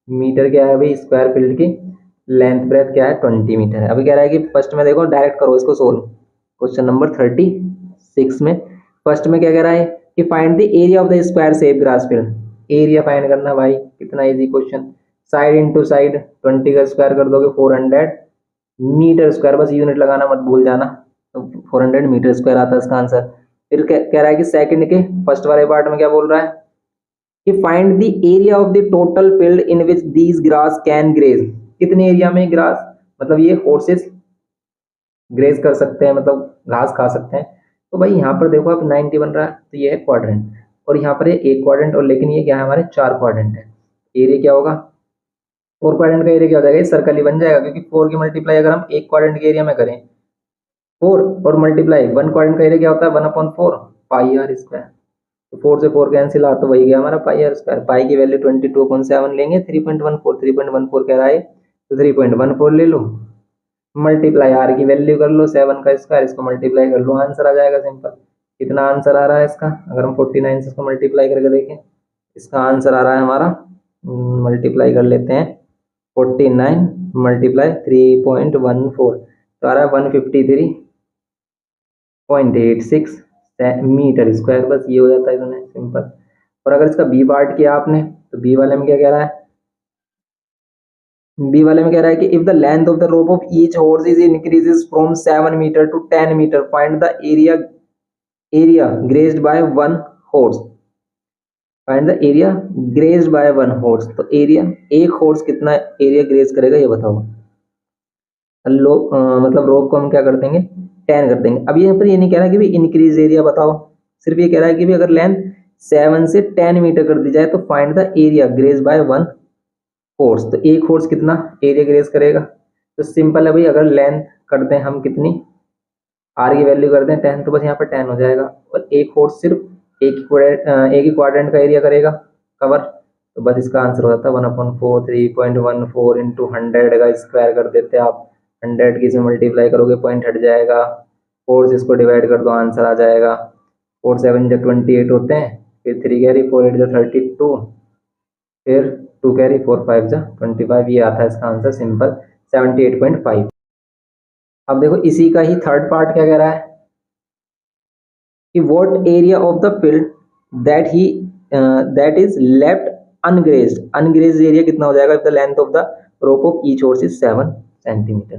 मीटर क्या है भाई स्क्वायर फील्ड की लेंथ ब्रेथ क्या है 20 मीटर है। अभी कह रहा है कि फर्स्ट में देखो डायरेक्ट करो इसको सोल्व, क्वेश्चन नंबर 36 में फर्स्ट में क्या कह रहा है कि find the area of the square shape grass field, area find करना भाई, कितना easy question. Side into side 20 का स्क्वायर कर दोगे 400 मीटर स्क्वायर, बस यूनिट लगाना मत भूल जाना, तो 400 मीटर स्क्वायर आता है इसका आंसर। फिर कह रहा है कि सेकंड के फर्स्ट वाले पार्ट में क्या बोल रहा है कि find the area of the total field in which these grass can graze, कितने एरिया में ग्रास मतलब ये हॉर्सेस ग्रेज कर सकते हैं, मतलब घास खा सकते हैं। तो भाई यहाँ पर देखो आप 90 बन रहा है, तो ये है क्वाड्रेंट, और यहाँ पर एक क्वाड्रेंट, और लेकिन ये क्या है हमारे 4 क्वाड्रेंट है। एरिया क्या होगा 4 क्वाड्रेंट का एरिया क्या हो जाएगा, सर्कल ही बन जाएगा, क्योंकि 4 की मल्टीप्लाई अगर हम एक क्वाड्रेंट के एरिया में करें 4 और मल्टीप्लाई 1 क्वाड्रेंट का एरिया क्या होता है 1/4 पाई आर स्क्वायर, तो 4 से 4 कैंसिल आ, तो वही गया हमारा पाई आर स्क्वायर। पाई की वैल्यू 22.7 लेंगे, 3.14 कह रहा है, तो 3.14 ले लो, मल्टीप्लाई आर की वैल्यू कर लो 7 का स्क्वायर, इसको मल्टीप्लाई कर लो, आंसर आ जाएगा सिंपल। कितना आंसर आ रहा है इसका, अगर हम 49 से इसको मल्टीप्लाई करके देखें, इसका आंसर आ रहा है हमारा, मल्टीप्लाई कर लेते हैं 49 मल्टीप्लाई 3.14, तो आ रहा है 153.86 मीटर स्क्वायर, बस ये हो जाता है इसमें सिंपल। और अगर इसका बी पार्ट किया आपने, तो बी वाले में क्या कह रहा है, बी वाले में कह रहा है कि if the length of the rope of each horse is increases from 7 metre to 10 metre find the area grazed by 1 horse, find the area grazed by 1 horse, तो एरिया एक हॉर्स कितना एरिया ग्रेज करेगा ये बताओ। मतलब रोप को हम क्या कर देंगे 10 कर देंगे। अब यहाँ पर ये नहीं कह रहा कि भी इंक्रीज एरिया बताओ, सिर्फ ये कह रहा है कि भी अगर लेंथ 7 से 10 मीटर कर दी जाए तो find the area graze by 1 horse, तो एक हॉर्स कितना एरिया ग्रेज करेगा, तो सिंपल है भाई, अगर लेंथ कर दें हम कितनी आर की वैल्यू कर दें 10, तो बस यहाँ पर 10 हो जाएगा, और एक हॉर्स सिर्फ एक ही क्वाड्रेंट का एरिया करेगा कवर, तो बस इसका आंसर हो जाता है 1/4 3.14 इंटू 100 का स्क्वायर कर देते हैं आप, 100 की इसमें मल्टीप्लाई करोगे पॉइंट हट जाएगा, 4 से इसको डिवाइड कर दो आंसर आ जाएगा, 4 7 जो 28 होते हैं, फिर 3 कैरी 4 8 जो 32, फिर 2 कैरी 4 5 जो 25, ये आता है इसका आंसर सिंपल 78.5। अब देखो इसी का ही थर्ड पार्ट क्या कह रहा है कि what area of the field that is left ungrazed, ungrazed area कितना हो जाएगा if the length of the rope of each horse is 7 centimetre.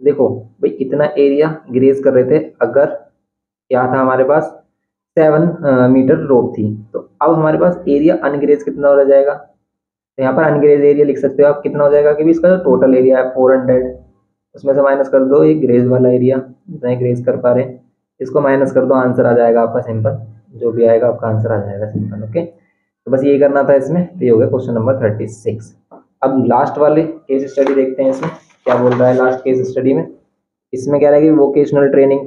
देखो भाई इतना एरिया ग्रेज कर रहे थे, अगर क्या था हमारे पास 7 मीटर रोप थी, तो अब हमारे पास एरिया अनग्रेज कितना हो जाएगा, तो यहाँ पर अनग्रेज एरिया लिख सकते हो आप, कितना हो जाएगा कि इसका जो टोटल एरिया है 400, उसमें से माइनस कर दो एक ग्रेज वाला एरिया जितना ग्रेज कर पा रहे हैं, इसको माइनस कर दो, आंसर आ जाएगा आपका सिंपल, जो भी आएगा आपका आंसर आ जाएगा सिंपल। ओके, तो बस ये करना था इसमें, तो ये हो गया क्वेश्चन नंबर 36। अब लास्ट वाले केस स्टडी देखते हैं, इसमें क्या बोल रहा है लास्ट केस स्टडी में। इसमें कह रहा है कि vocational training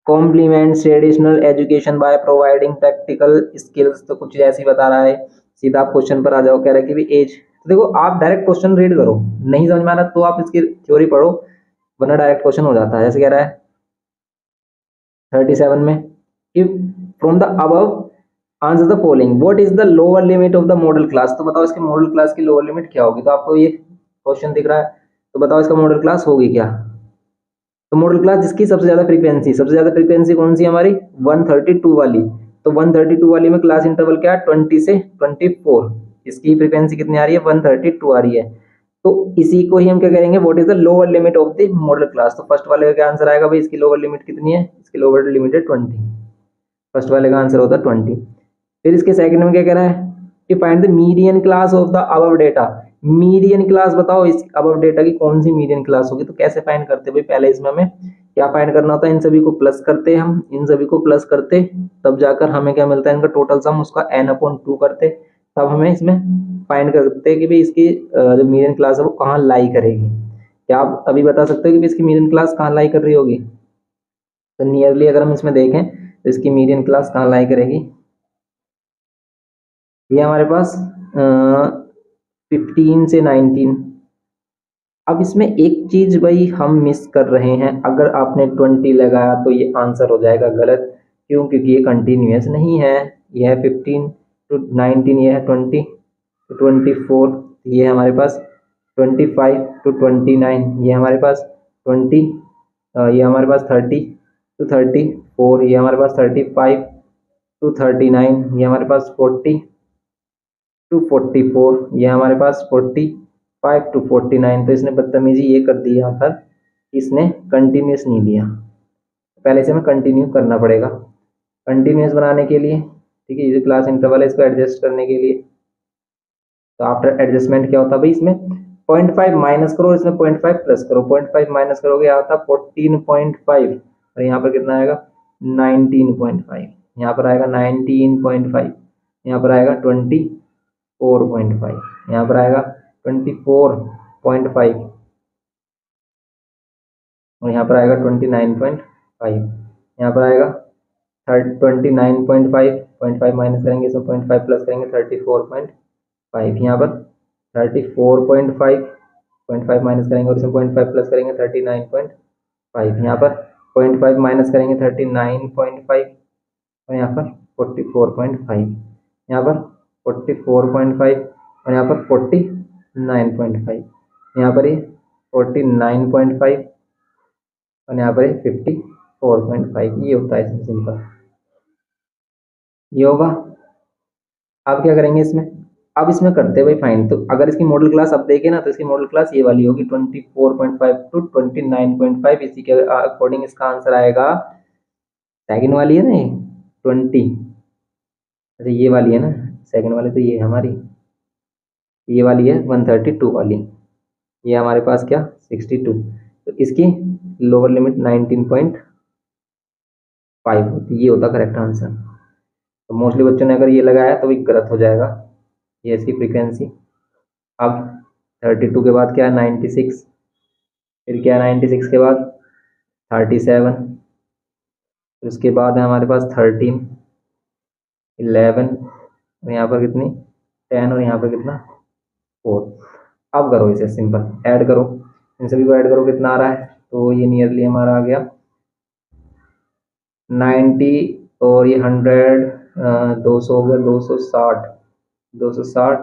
complements traditional education by providing practical skills, तो कुछ ऐसी बता रहा है। सीधा आप क्वेश्चन पर आ जाओ, कह रहा है कि भी एज, तो देखो आप डायरेक्ट क्वेश्चन रीड करो, नहीं समझ में आ रहा तो आप इसकी थ्योरी पढ़ो, वरना डायरेक्ट क्वेश्चन हो जाता है। जैसे कह रहा है 37 में, if from the above answer the following, what is the lower limit of the model class, तो बताओ इसके मॉडल क्लास की लोअर लिमिट क्या होगी। तो आपको ये क्वेश्चन दिख रहा है, तो बताओ इसका मॉडल क्लास होगी क्या। तो मॉडल क्लास जिसकी सबसे ज्यादा फ्रीक्वेंसी कौन सी हमारी 132 वाली, तो 132 वाली में क्लास इंटरवल क्या है 20 से 24, इसकी फ्रीक्वेंसी कितनी आ रही है 132 आ रही है। तो इसी को ही हम क्या करेंगे, what is the lower limit of the model class, तो फर्स्ट वाले का क्या आंसर आएगा भाई, इसकी लोअर लिमिट कितनी है, इसकी लोअर लिमिट है 20, फर्स्ट वाले का आंसर होता है 20। फिर इसके सेकंड में क्या कह रहा है कि find the median class of the above data, median class बताओ इस अबव डेटा की कौन सी मीडियन क्लास होगी। तो कैसे फाइंड करते भाई, पहले इसमें हमें क्या फाइंड करना होता है, इन सभी को प्लस करते, हम इन सभी को प्लस करते, तब जाकर हमें क्या मिलता है, इनका टोटल सम उसका n/2 करते, तब हमें इसमें फाइंड करते हैं कि भाई इसकी जो मीडियन क्लास है वो कहाँ लाई करेगी। क्या आप अभी बता सकते हो कि इसकी मीडियन क्लास कहाँ लाई कर रही होगी। तो नियरली अगर हम इसमें देखें तो इसकी मीडियन क्लास कहाँ लाई करेगी, ये हमारे पास 15 से 19। अब इसमें एक चीज भाई हम मिस कर रहे हैं, अगर आपने 20 लगाया तो ये आंसर हो जाएगा गलत, क्यों, क्योंकि ये कंटिन्यूस नहीं है, ये है 15 टू 19, ये है 20 टू 24, ये हमारे पास 25 टू 29, ये हमारे पास 20, ये हमारे पास 30 टू 34, ये हमारे पास 35 टू 39, ये हमारे पास 40 टू 44, ये हमारे पास 45 टू 49। तो इसने बदतमीजी ये कर दी यहाँ पर, इसने कंटिन्यूस नहीं दिया, पहले से हमें कंटिन्यू करना पड़ेगा। कंटिन्यूस बनाने के लिए, ठीक है, ये जो क्लास इंटरवल है इसको एडजस्ट करने के लिए, तो आफ्टर एडजस्टमेंट क्या होता है भाई, इसमें 0.5 माइनस करो, इसमें 0.5 प्लस करो, 0.5 माइनस करोगे आता 14.5, और यहाँ पर कितना आएगा 19.5, यहाँ पर आएगा 19.5, यहाँ पर आएगा 24.5, यहाँ पर आएगा 24.5, और यहाँ पर आएगा 29.5, यहाँ पर आएगा 29.5, 0.5 माइनस करेंगे, इसमें 0.5 प्लस करेंगे 34.5, यहाँ पर 34.5, 0.5 माइनस करेंगे और इसमें 0.5 प्लस करेंगे 39.5, यहाँ पर 0.5 माइनस करेंगे 39.5, और यहाँ पर 44.5, यहाँ पर 44.5, और यहाँ पर 49.5, यहाँ पर ये 49.5, और यहाँ पर 54.5, ये होता है इसमें सिंपल, ये होगा। अब क्या करेंगे इसमें, अब इसमें करते हैं भाई फाइंड, तो अगर इसकी मॉडल क्लास अब देखें ना, तो इसकी मॉडल क्लास ये वाली होगी 24.5 टू 29.5, इसी के अकॉर्डिंग इसका आंसर आएगा, सेकंड वाली है ना ये 20, अच्छा ये वाली है ना सेकंड वाली, तो ये हमारी ये वाली है 132 वाली, ये हमारे पास क्या 62, तो इसकी लोअर लिमिट 19.5 होती, ये होता करेक्ट आंसर। तो मोस्टली बच्चों ने अगर ये लगाया तो भी गलत हो जाएगा, ये इसकी फ्रीक्वेंसी। अब 32 के बाद क्या है 96, फिर क्या है 96 के बाद 37, फिर उसके बाद है हमारे पास 13, 11, और यहाँ पर कितनी 10, और यहाँ पर कितना 4। अब करो इसे सिंपल ऐड करो, इन सभी को ऐड करो, कितना आ रहा है, तो ये नियरली हमारा आ गया 90, और ये 100, 200 हो गया, 260, 260,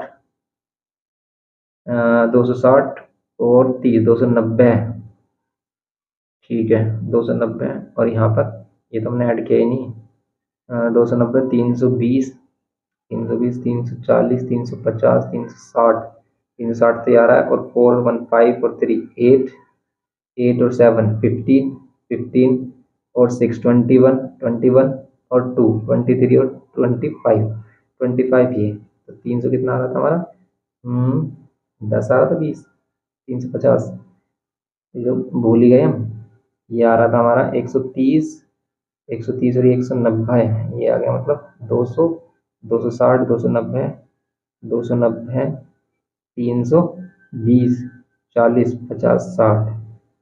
260 और 30, 290, ठीक है 290, और यहाँ पर ये तो हमने ऐड किया ही नहीं, 290, 320, 320, 340, 350, 360, 360 तो ये आ रहा है, और 415 और 3 8, 8 और 7 15, 15 और 6 21, 21 और 2 23 और 25, 25 ये, तो 300 कितना आ रहा था हमारा 10 आ रहा था 20, 350, ये जो भूल ही गए हम, ये आ रहा था हमारा 130, 130 और ये 190, ये आ गया मतलब 200, 260, 290, 290, 320, 40, 50, 60,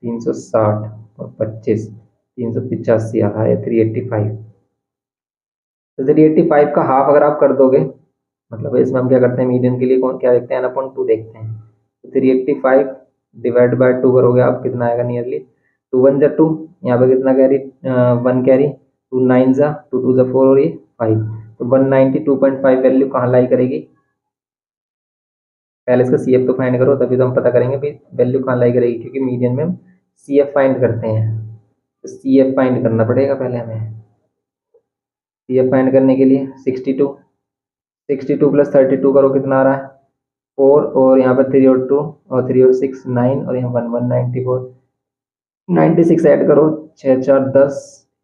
360 और 25, 385 आ रहा है, 385। तो 385 का हाफ अगर आप कर दोगे, मतलब इसमें हम क्या करते हैं, मीडियन के लिए कौन क्या देखते हैं, n/2 देखते हैं। तो 385 डिवाइड बाय 2 करोगे आप, कितना आएगा नियरली 2 1 जा 2, यहाँ पे कितना कैरी 1 कैरी, 2 9 जा 2 2 जा 4 और ये 5। तो 192.5 वैल्यू कहाँ लाई करेगी, पहले इसका सी एफ तो फाइंड करो, तभी तो हम पता करेंगे भाई वैल्यू कहाँ लाई करेगी, क्योंकि मीडियन में हम सी एफ फाइंड करते हैं। तो सी एफ फाइंड करना पड़ेगा पहले हमें। सी एफ फाइंड करने के लिए 62 प्लस 32 करो, कितना आ रहा है 4, और यहाँ पर 3 और 2 और 3 और 6 9, और यहाँ 1 1 94, 96 ऐड करो, 6 4 10,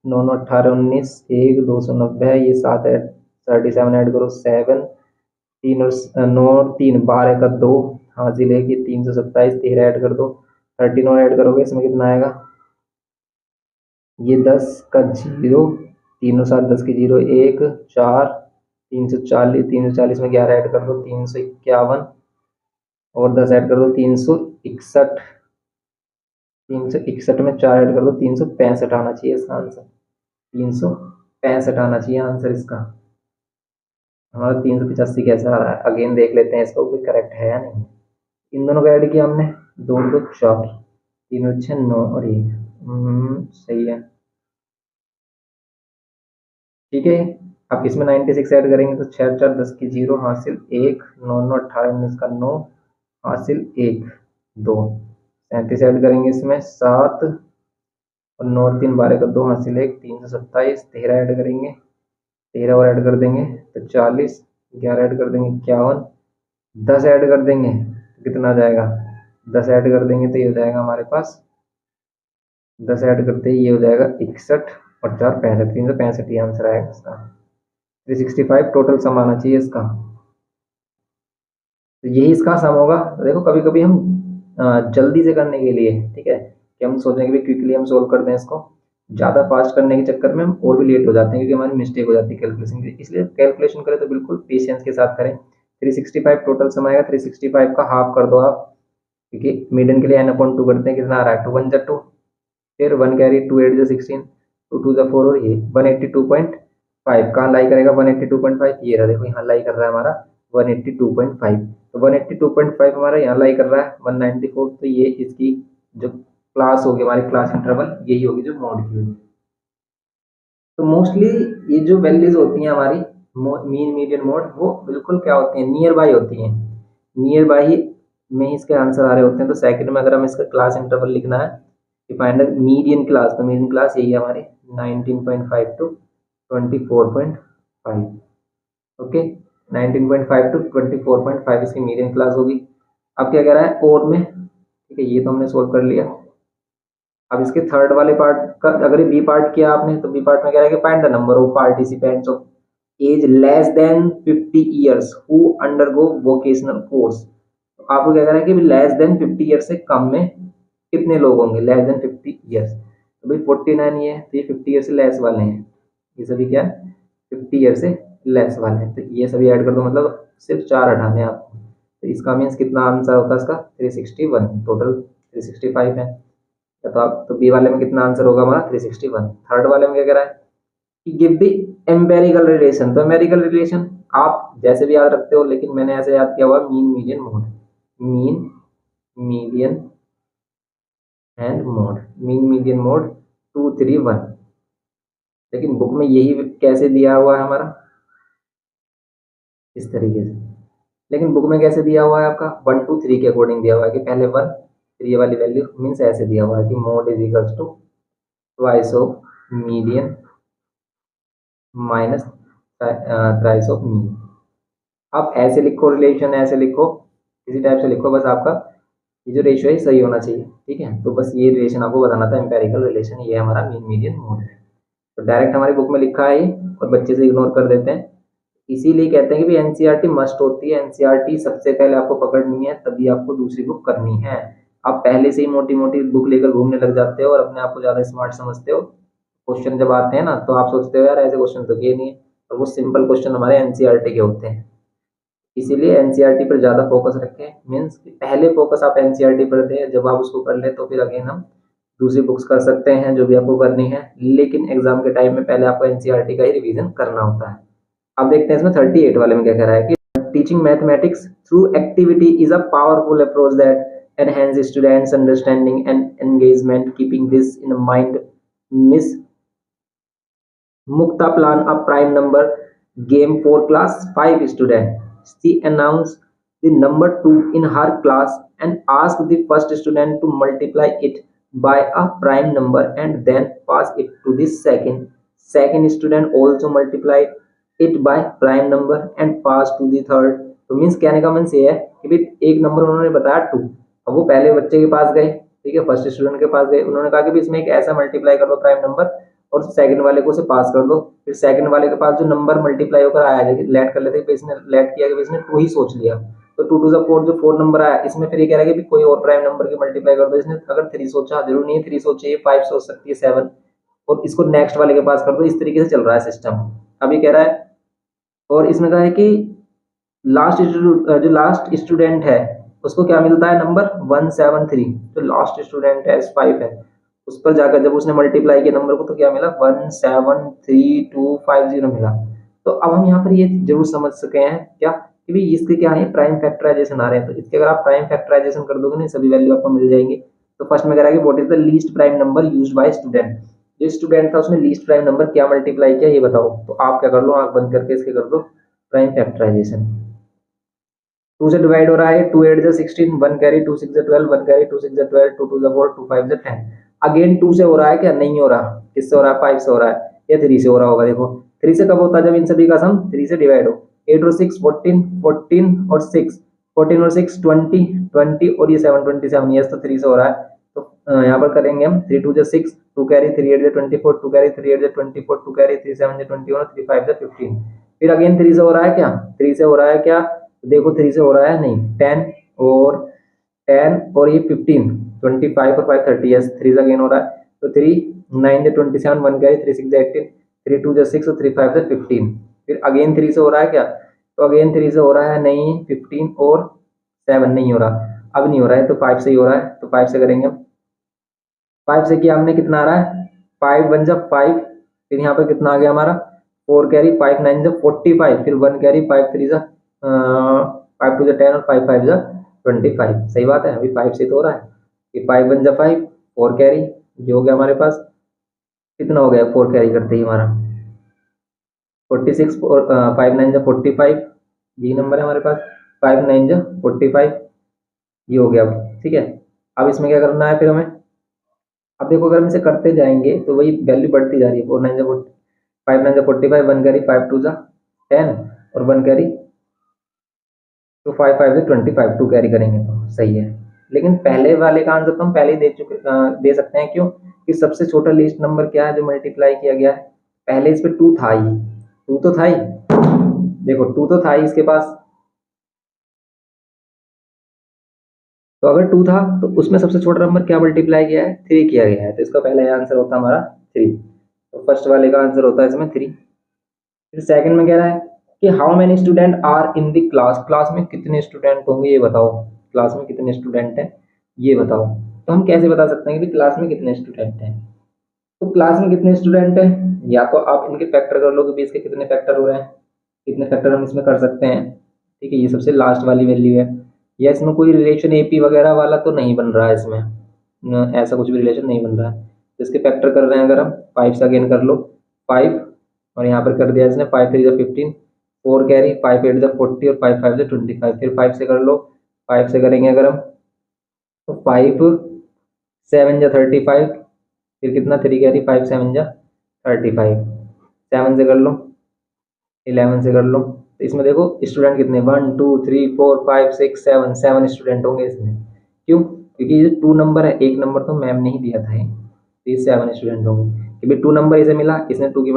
9 9 18 19, 1 290 है, ये 7 ऐड 37 ऐड करो, 7 3 और 9 और 3 12 का 2 हासिल है कि 327, 13 ऐड कर दो, 13 और ऐड करोगे इसमें कितना आएगा, ये 10 का 0, 3 और 7 10 की 0 1 4, 340, 340 में 11 ऐड कर दो 351, और 10 ऐड कर दो 361, 361 में 4 ऐड कर दो 365 आना चाहिए इसका आंसर, 365 आना चाहिए आंसर इसका। हमारा 385 कैसा आ रहा है, अगेन देख लेते हैं इसको कोई करेक्ट है या नहीं। इन दोनों को ऐड किया हमने, 2 2 4, 3 और 6 9 और 1, सही है, ठीक है। अब इसमें 96 ऐड करेंगे तो 6 4 10 की 0 हासिल 1, 9 9 18 19 का 9 हासिल 1 2, 37 ऐड करेंगे इसमें 7, और 9 और 3 12 का 2 हासिल 1, 327, 13 ऐड करेंगे, 13 और ऐड कर देंगे तो 40, 11 ऐड कर देंगे 51, 10 ऐड कर देंगे तो कितना आ जाएगा, 10 ऐड कर देंगे तो ये हो जाएगा हमारे पास, 10 ऐड करते ही ये हो जाएगा 61 और 4 65, 365 ये आंसर आएगा इसका। 365 टोटल सम आना चाहिए इसका। तो यही इसका सम होगा। तो देखो कभी कभी हम जल्दी से करने के लिए, ठीक है, कि हम सोचेंगे कि क्विकली हम सोल्व कर दें इसको, ज़्यादा फास्ट करने के चक्कर में हम और भी लेट हो जाते हैं, क्योंकि हमारी मिस्टेक हो जाती है कैलकुलेशन की। इसलिए कैलकुलेशन करें तो बिल्कुल पेशेंस के साथ करें। 365 टोटल सम आएगा, 365 का हाफ कर दो आप, क्योंकि मीडियन के लिए n/2 करते हैं, कितना आ रहा है 2 1 जा 2, फिर 1 कैरी 2 8 जा 16, 2 2 जा 4, और ये 182.5 कहाँ लाई करेगा, 182.5 ये रहा, देखो यहाँ लाई कर रहा है हमारा 182.5। तो 182.5 हमारा यहाँ लाई कर रहा है 194, तो ये इसकी जो क्लास होगी, हमारी क्लास इंटरवल यही होगी जो मोड की होगी। तो मोस्टली ये जो वैल्यूज होती हैं हमारी मीन मीडियन मोड, वो बिल्कुल क्या होती हैं, नियर बाई होती हैं, नियर बाई में ही इसके आंसर आ रहे होते हैं। तो सेकंड में अगर हम इसका क्लास इंटरवल लिखना है, फाइंड द मीडियन क्लास, तो मीडियन क्लास यही है हमारी 19.5 टू 24.5, ओके, 19.5 टू 24.5 इसकी मीडियन क्लास होगी। अब क्या कह रहा है और में, ठीक है, ये तो हमने सोल्व कर लिया। अब इसके थर्ड वाले पार्ट का अगर बी पार्ट किया आपने, तो बी पार्ट में कह रहा है कि find the number of participants of age less than 50 years who undergo vocational course. तो आपको क्या कह रहा है कि लेस देन 50 ईयर्स से कम में कितने लोग होंगे, लेस देन 50 ईयर्स। तो भाई 49 ये है, तो ये 50 ईयर से लेस वाले हैं, ये सभी क्या है 50 ईयर से लेस वाले हैं। तो ये सभी ऐड कर दो, मतलब सिर्फ 4 हटाने हैं आपको। तो इसका मीन्स कितना आंसर होता है इसका 361, टोटल 365 है। तो आप तो बी वाले में कितना आंसर होगा हमारा 361। थर्ड वाले में क्या कह रहा है कि गिव द एम्पेरिकल रिलेशन। तो एम्पेरिकल रिलेशन आप जैसे भी याद रखते हो, लेकिन मैंने ऐसे याद किया हुआ mean median mode, mean median and mode, mean median mode 2 3 1। लेकिन बुक में यही कैसे दिया हुआ है हमारा, इस तरीके से। लेकिन बुक में कैसे दिया हुआ है आपका 1 2 3 के अकॉर्डिंग दिया हुआ है कि पहले 1 फिर ये वाली वैल्यू, मीन्स ऐसे दिया हुआ है कि mode is equals to twice of median minus thrice of mean. आप ऐसे लिखो रिलेशन, ऐसे लिखो, इसी टाइप से लिखो, बस आपका ये जो रेशियो है सही होना चाहिए, ठीक है। तो बस ये रिलेशन आपको बताना था, एम्पेरिकल रिलेशन, ये हमारा मीन मीडियन मोड है। तो डायरेक्ट हमारी बुक में लिखा है ये, और बच्चे से इग्नोर कर देते हैं। इसीलिए कहते हैं कि भाई एनसीईआरटी मस्ट होती है, एनसीईआरटी सबसे पहले आपको पकड़नी है, तभी आपको दूसरी बुक करनी है। आप पहले से ही मोटी मोटी बुक लेकर घूमने लग जाते हो और अपने आप को ज़्यादा स्मार्ट समझते हो। क्वेश्चन जब आते हैं ना, तो आप सोचते हो यार ऐसे क्वेश्चन तो किए नहीं है, और वो सिंपल क्वेश्चन हमारे एनसीईआरटी के होते हैं। इसीलिए एनसीईआरटी पर ज़्यादा फोकस रखें, मीन्स पहले फोकस आप एनसीईआरटी पर दें, जब आप उसको कर ले तो फिर अगेन हम दूसरी बुक्स कर सकते हैं जो भी आपको करनी है, लेकिन एग्जाम के टाइम में पहले आपको एनसीईआरटी का ही रिवीजन करना होता है। अब देखते हैं इसमें 38 वाले में क्या कह रहा है कि teaching mathematics through activity is a powerful approach that enhance students understanding and engagement. Keeping this in mind, miss Mukta plan a prime number game for class 5 student. She announced the number 2 in her class and asked the first student to multiply it by a prime number and then pass it to the second. Second student also multiplied it by prime number and pass to the third. तो means कहने का means ये है कि भाई एक number उन्होंने बताया 2, अब वो पहले बच्चे के पास गए, ठीक है, फर्स्ट स्टूडेंट के पास गए, उन्होंने कहा कि भाई इसमें एक ऐसा मल्टीप्लाई कर दो प्राइम नंबर और सेकंड वाले को से पास कर दो। फिर सेकंड वाले के पास जो नंबर मल्टीप्लाई होकर आया है, लेट कर लेते हैं, इसने लेट किया कि इसने 2 ही सोच लिया, तो 2 टू द 4 जो 4 नंबर आया, इसमें फिर ये कह रहा है कि कोई और प्राइम नंबर की मल्टीप्लाई कर दो। इसने अगर 3 सोचा, जरूर नहीं है 3 सोचे, 5 सोच सकती है, 7, और इसको नेक्स्ट वाले के पास कर दो। इस तरीके से चल रहा है सिस्टम। अब ये कह रहा है, और इसमें कहा है कि जो लास्ट स्टूडेंट है उसको क्या मिलता है, नंबर 173। जो लास्ट स्टूडेंट है 5 है, उस पर जाकर जब उसने मल्टीप्लाई किया नंबर को तो क्या मिला, 173,250 मिला। तो अब हम यहाँ पर ये जरूर समझ सके हैं क्या कि भाई इसके क्या है, प्राइम फैक्टराइजेशन आ रहे हैं, तो इसके अगर आप प्राइम फैक्टराइजेशन कर दोगे ना, सभी वैल्यू आपको मिल जाएंगे। तो फर्स्ट में कह रहा है कि what is the least prime number used by student. जो स्टूडेंट था उसने लीस्ट प्राइम नंबर क्या मल्टीप्लाई किया ये बताओ। तो आप क्या कर लो, आंख बंद करके इसके कर दो प्राइम फैक्टराइजेशन। 2 से डिवाइड हो रहा है, 2 8 16, 1 कैरी, 2 6 12, 1 कैरी, 2 6 12, 2 2 4, 2 5 10। अगेन 2 से हो रहा है क्या, नहीं हो रहा, किससे हो रहा है, 5 से हो रहा है, या 3 से हो रहा होगा। देखो 3 से कब होता है, जब इन सभी का सम 3 से डिवाइड हो। 8 और 6 14, 14 और 6 14 और 6 20, 20 और ये 7 27, यस तो 3 से हो रहा है। तो यहाँ पर करेंगे हम 3 2 6, 2 कैरी, 3 8 24, 2 कैरी, 3 8 24, 2 कैरी, 3 7 21, 3 5 15। फिर अगेन 3 से हो रहा है क्या, 3 से हो रहा है क्या, देखो 3 से हो रहा है नहीं, 10 और 10 और ये 15, 25 और 5 30, यस 3 से अगेन हो रहा है। तो 3 9 27, 1 कैरी, 3 6 18, 3 2 6 और 3 5 15। फिर अगेन 3 से हो रहा है क्या, तो अगेन 3 से हो रहा है नहीं, 15 और 7 नहीं हो रहा, अब नहीं हो रहा है, तो 5 से ही हो रहा है। तो 5 से करेंगे हम, 5 से किया हमने, कितना आ रहा है, 5 1 जब 5, फिर यहाँ पर कितना आ गया हमारा 4 कैरी, 5 9 जब 45, फिर 1 कैरी, 5 3 जा 5 2 10 और 5 5 जा 25। सही बात है, अभी 5 से तो हो रहा है कि 5 1 जा 5, 4 कैरी, ये हो गया हमारे पास, कितना हो गया 4 कैरी करते ही हमारा 46 और 5 9 जा 45, यही नंबर है हमारे पास, 5 9 जा 45, ये हो गया। ठीक है, अब इसमें क्या करना है फिर हमें, अब देखो अगर हम इसे करते जाएंगे तो वही वैल्यू बढ़ती जा रही है। 4 9 जा 5 9 जा 45, 1 कैरी, 5 2 जा 10 और 1 कैरी, तो 5 5 से 25, 2 कैरी करेंगे तो सही है। लेकिन पहले वाले का आंसर तो हम पहले ही दे सकते हैं, क्यों कि सबसे छोटा लीस्ट नंबर क्या है जो मल्टीप्लाई किया गया है, पहले इस पे 2 था ही, 2 तो था ही, देखो 2 तो था ही इसके पास, तो अगर 2 था तो उसमें सबसे छोटा नंबर क्या मल्टीप्लाई किया है, 3 किया गया है, तो इसका पहला आंसर होता है हमारा 3। तो फर्स्ट वाले का आंसर होता है इसमें 3। फिर सेकंड में कह रहा है कि how many student are in the class, class में कितने स्टूडेंट होंगे ये बताओ, क्लास में कितने स्टूडेंट हैं ये बताओ। तो हम कैसे बता सकते हैं कि क्लास में कितने स्टूडेंट हैं, तो क्लास में कितने स्टूडेंट हैं, या तो आप इनके फैक्टर कर लो कि इसके कितने फैक्टर हो रहे हैं, कितने फैक्टर हम इसमें कर सकते हैं। ठीक है, ये सबसे लास्ट वाली वैल्यू है, या इसमें कोई रिलेशन एपी वगैरह वाला तो नहीं बन रहा है, इसमें ऐसा कुछ भी रिलेशन नहीं बन रहा है। तो इसके फैक्टर कर रहे हैं अगर हम 5 से अगेन कर लो 5, और यहाँ पर कर दिया इसने 5 3 जा 15, 4 कैरी, 5 8 जा 40 और 5 5 जा 25। फिर 5 से कर लो, 5 से करेंगे अगर हम तो 5 7 जा 35, फिर कितना 3 कैरी, 5 7 जा 35, 7 से कर लो, 11 से कर लो। तो इसमें देखो स्टूडेंट कितने, 1 2 3 4 5 6 7, 7 स्टूडेंट होंगे इसमें। क्यों, क्योंकि ये 2 नंबर है, एक नंबर तो मैम ने ही दिया था, तो ये 7 स्टूडेंट होंगे। कि भाई 2 नंबर इसे मिला, इसने 2 की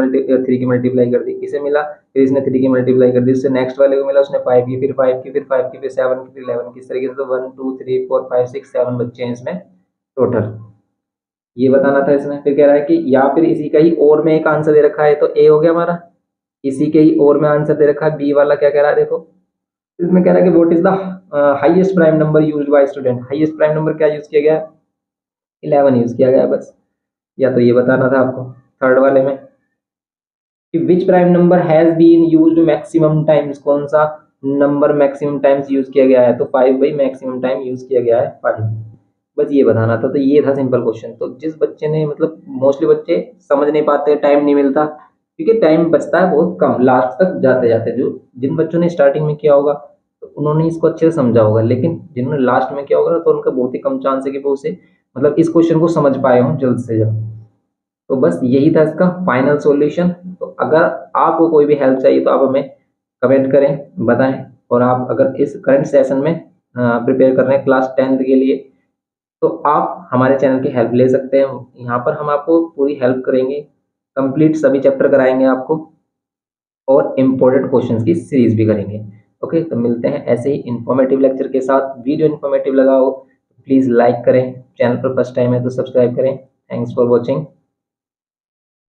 3 की मल्टीप्लाई कर दी, इसे मिला, फिर इसने 3 की मल्टीप्लाई कर दी, उससे नेक्स्ट वाले को मिला, उसने 5 की, फिर 5 की, फिर 5 की, फिर 7 की, फिर 11 की, इस तरीके से। तो 1 2 3 4 5 6 7 बच्चे हैं इसमें टोटल, ये बताना था इसमें। फिर कह रहा है कि या फिर इसी का ही और में एक आंसर दे रखा है, तो ए हो गया हमारा, इसी के ही और में आंसर दे रखा है। बी वाला क्या कह रहा है, देखो इसमें कह रहा है कि what is the highest prime number used by student, highest prime number क्या यूज किया गया है, 11 यूज किया गया है बस, या तो ये बताना था आपको थर्ड वाले में कि which prime number has been used maximum times, कौन सा नंबर मैक्सिमम टाइम्स यूज किया गया है, तो 5 बाई मैक्सिमम टाइम यूज किया गया है 5। बस ये बताना था, तो ये था सिंपल क्वेश्चन। तो जिस बच्चे ने मतलब मोस्टली बच्चे समझ नहीं पाते, टाइम नहीं मिलता क्योंकि टाइम बचता है बहुत कम लास्ट तक जाते जाते, जो जिन बच्चों ने स्टार्टिंग में किया होगा तो उन्होंने इसको अच्छे से समझा होगा, लेकिन जिन्होंने लास्ट में किया होगा ना तो उनका बहुत ही कम चांस है कि वो उसे मतलब इस क्वेश्चन को समझ पाए हों जल्द से जल्द। तो बस यही था इसका फाइनल सॉल्यूशन। तो अगर आपको कोई भी हेल्प चाहिए तो आप हमें कमेंट करें, बताएं। और आप अगर इस करंट सेशन में प्रिपेयर कर रहे हैं क्लास 10th के लिए, तो आप हमारे चैनल की हेल्प ले सकते हैं। यहाँ पर हम आपको पूरी हेल्प करेंगे, कंप्लीट सभी चैप्टर कराएंगे आपको, और इम्पोर्टेंट क्वेश्चंस की सीरीज भी करेंगे। ओके, तो मिलते हैं ऐसे ही इन्फॉर्मेटिव लेक्चर के साथ। वीडियो इन्फॉर्मेटिव लगा हो प्लीज़ लाइक करें, चैनल पर फर्स्ट टाइम है तो सब्सक्राइब करें। Thanks for watching.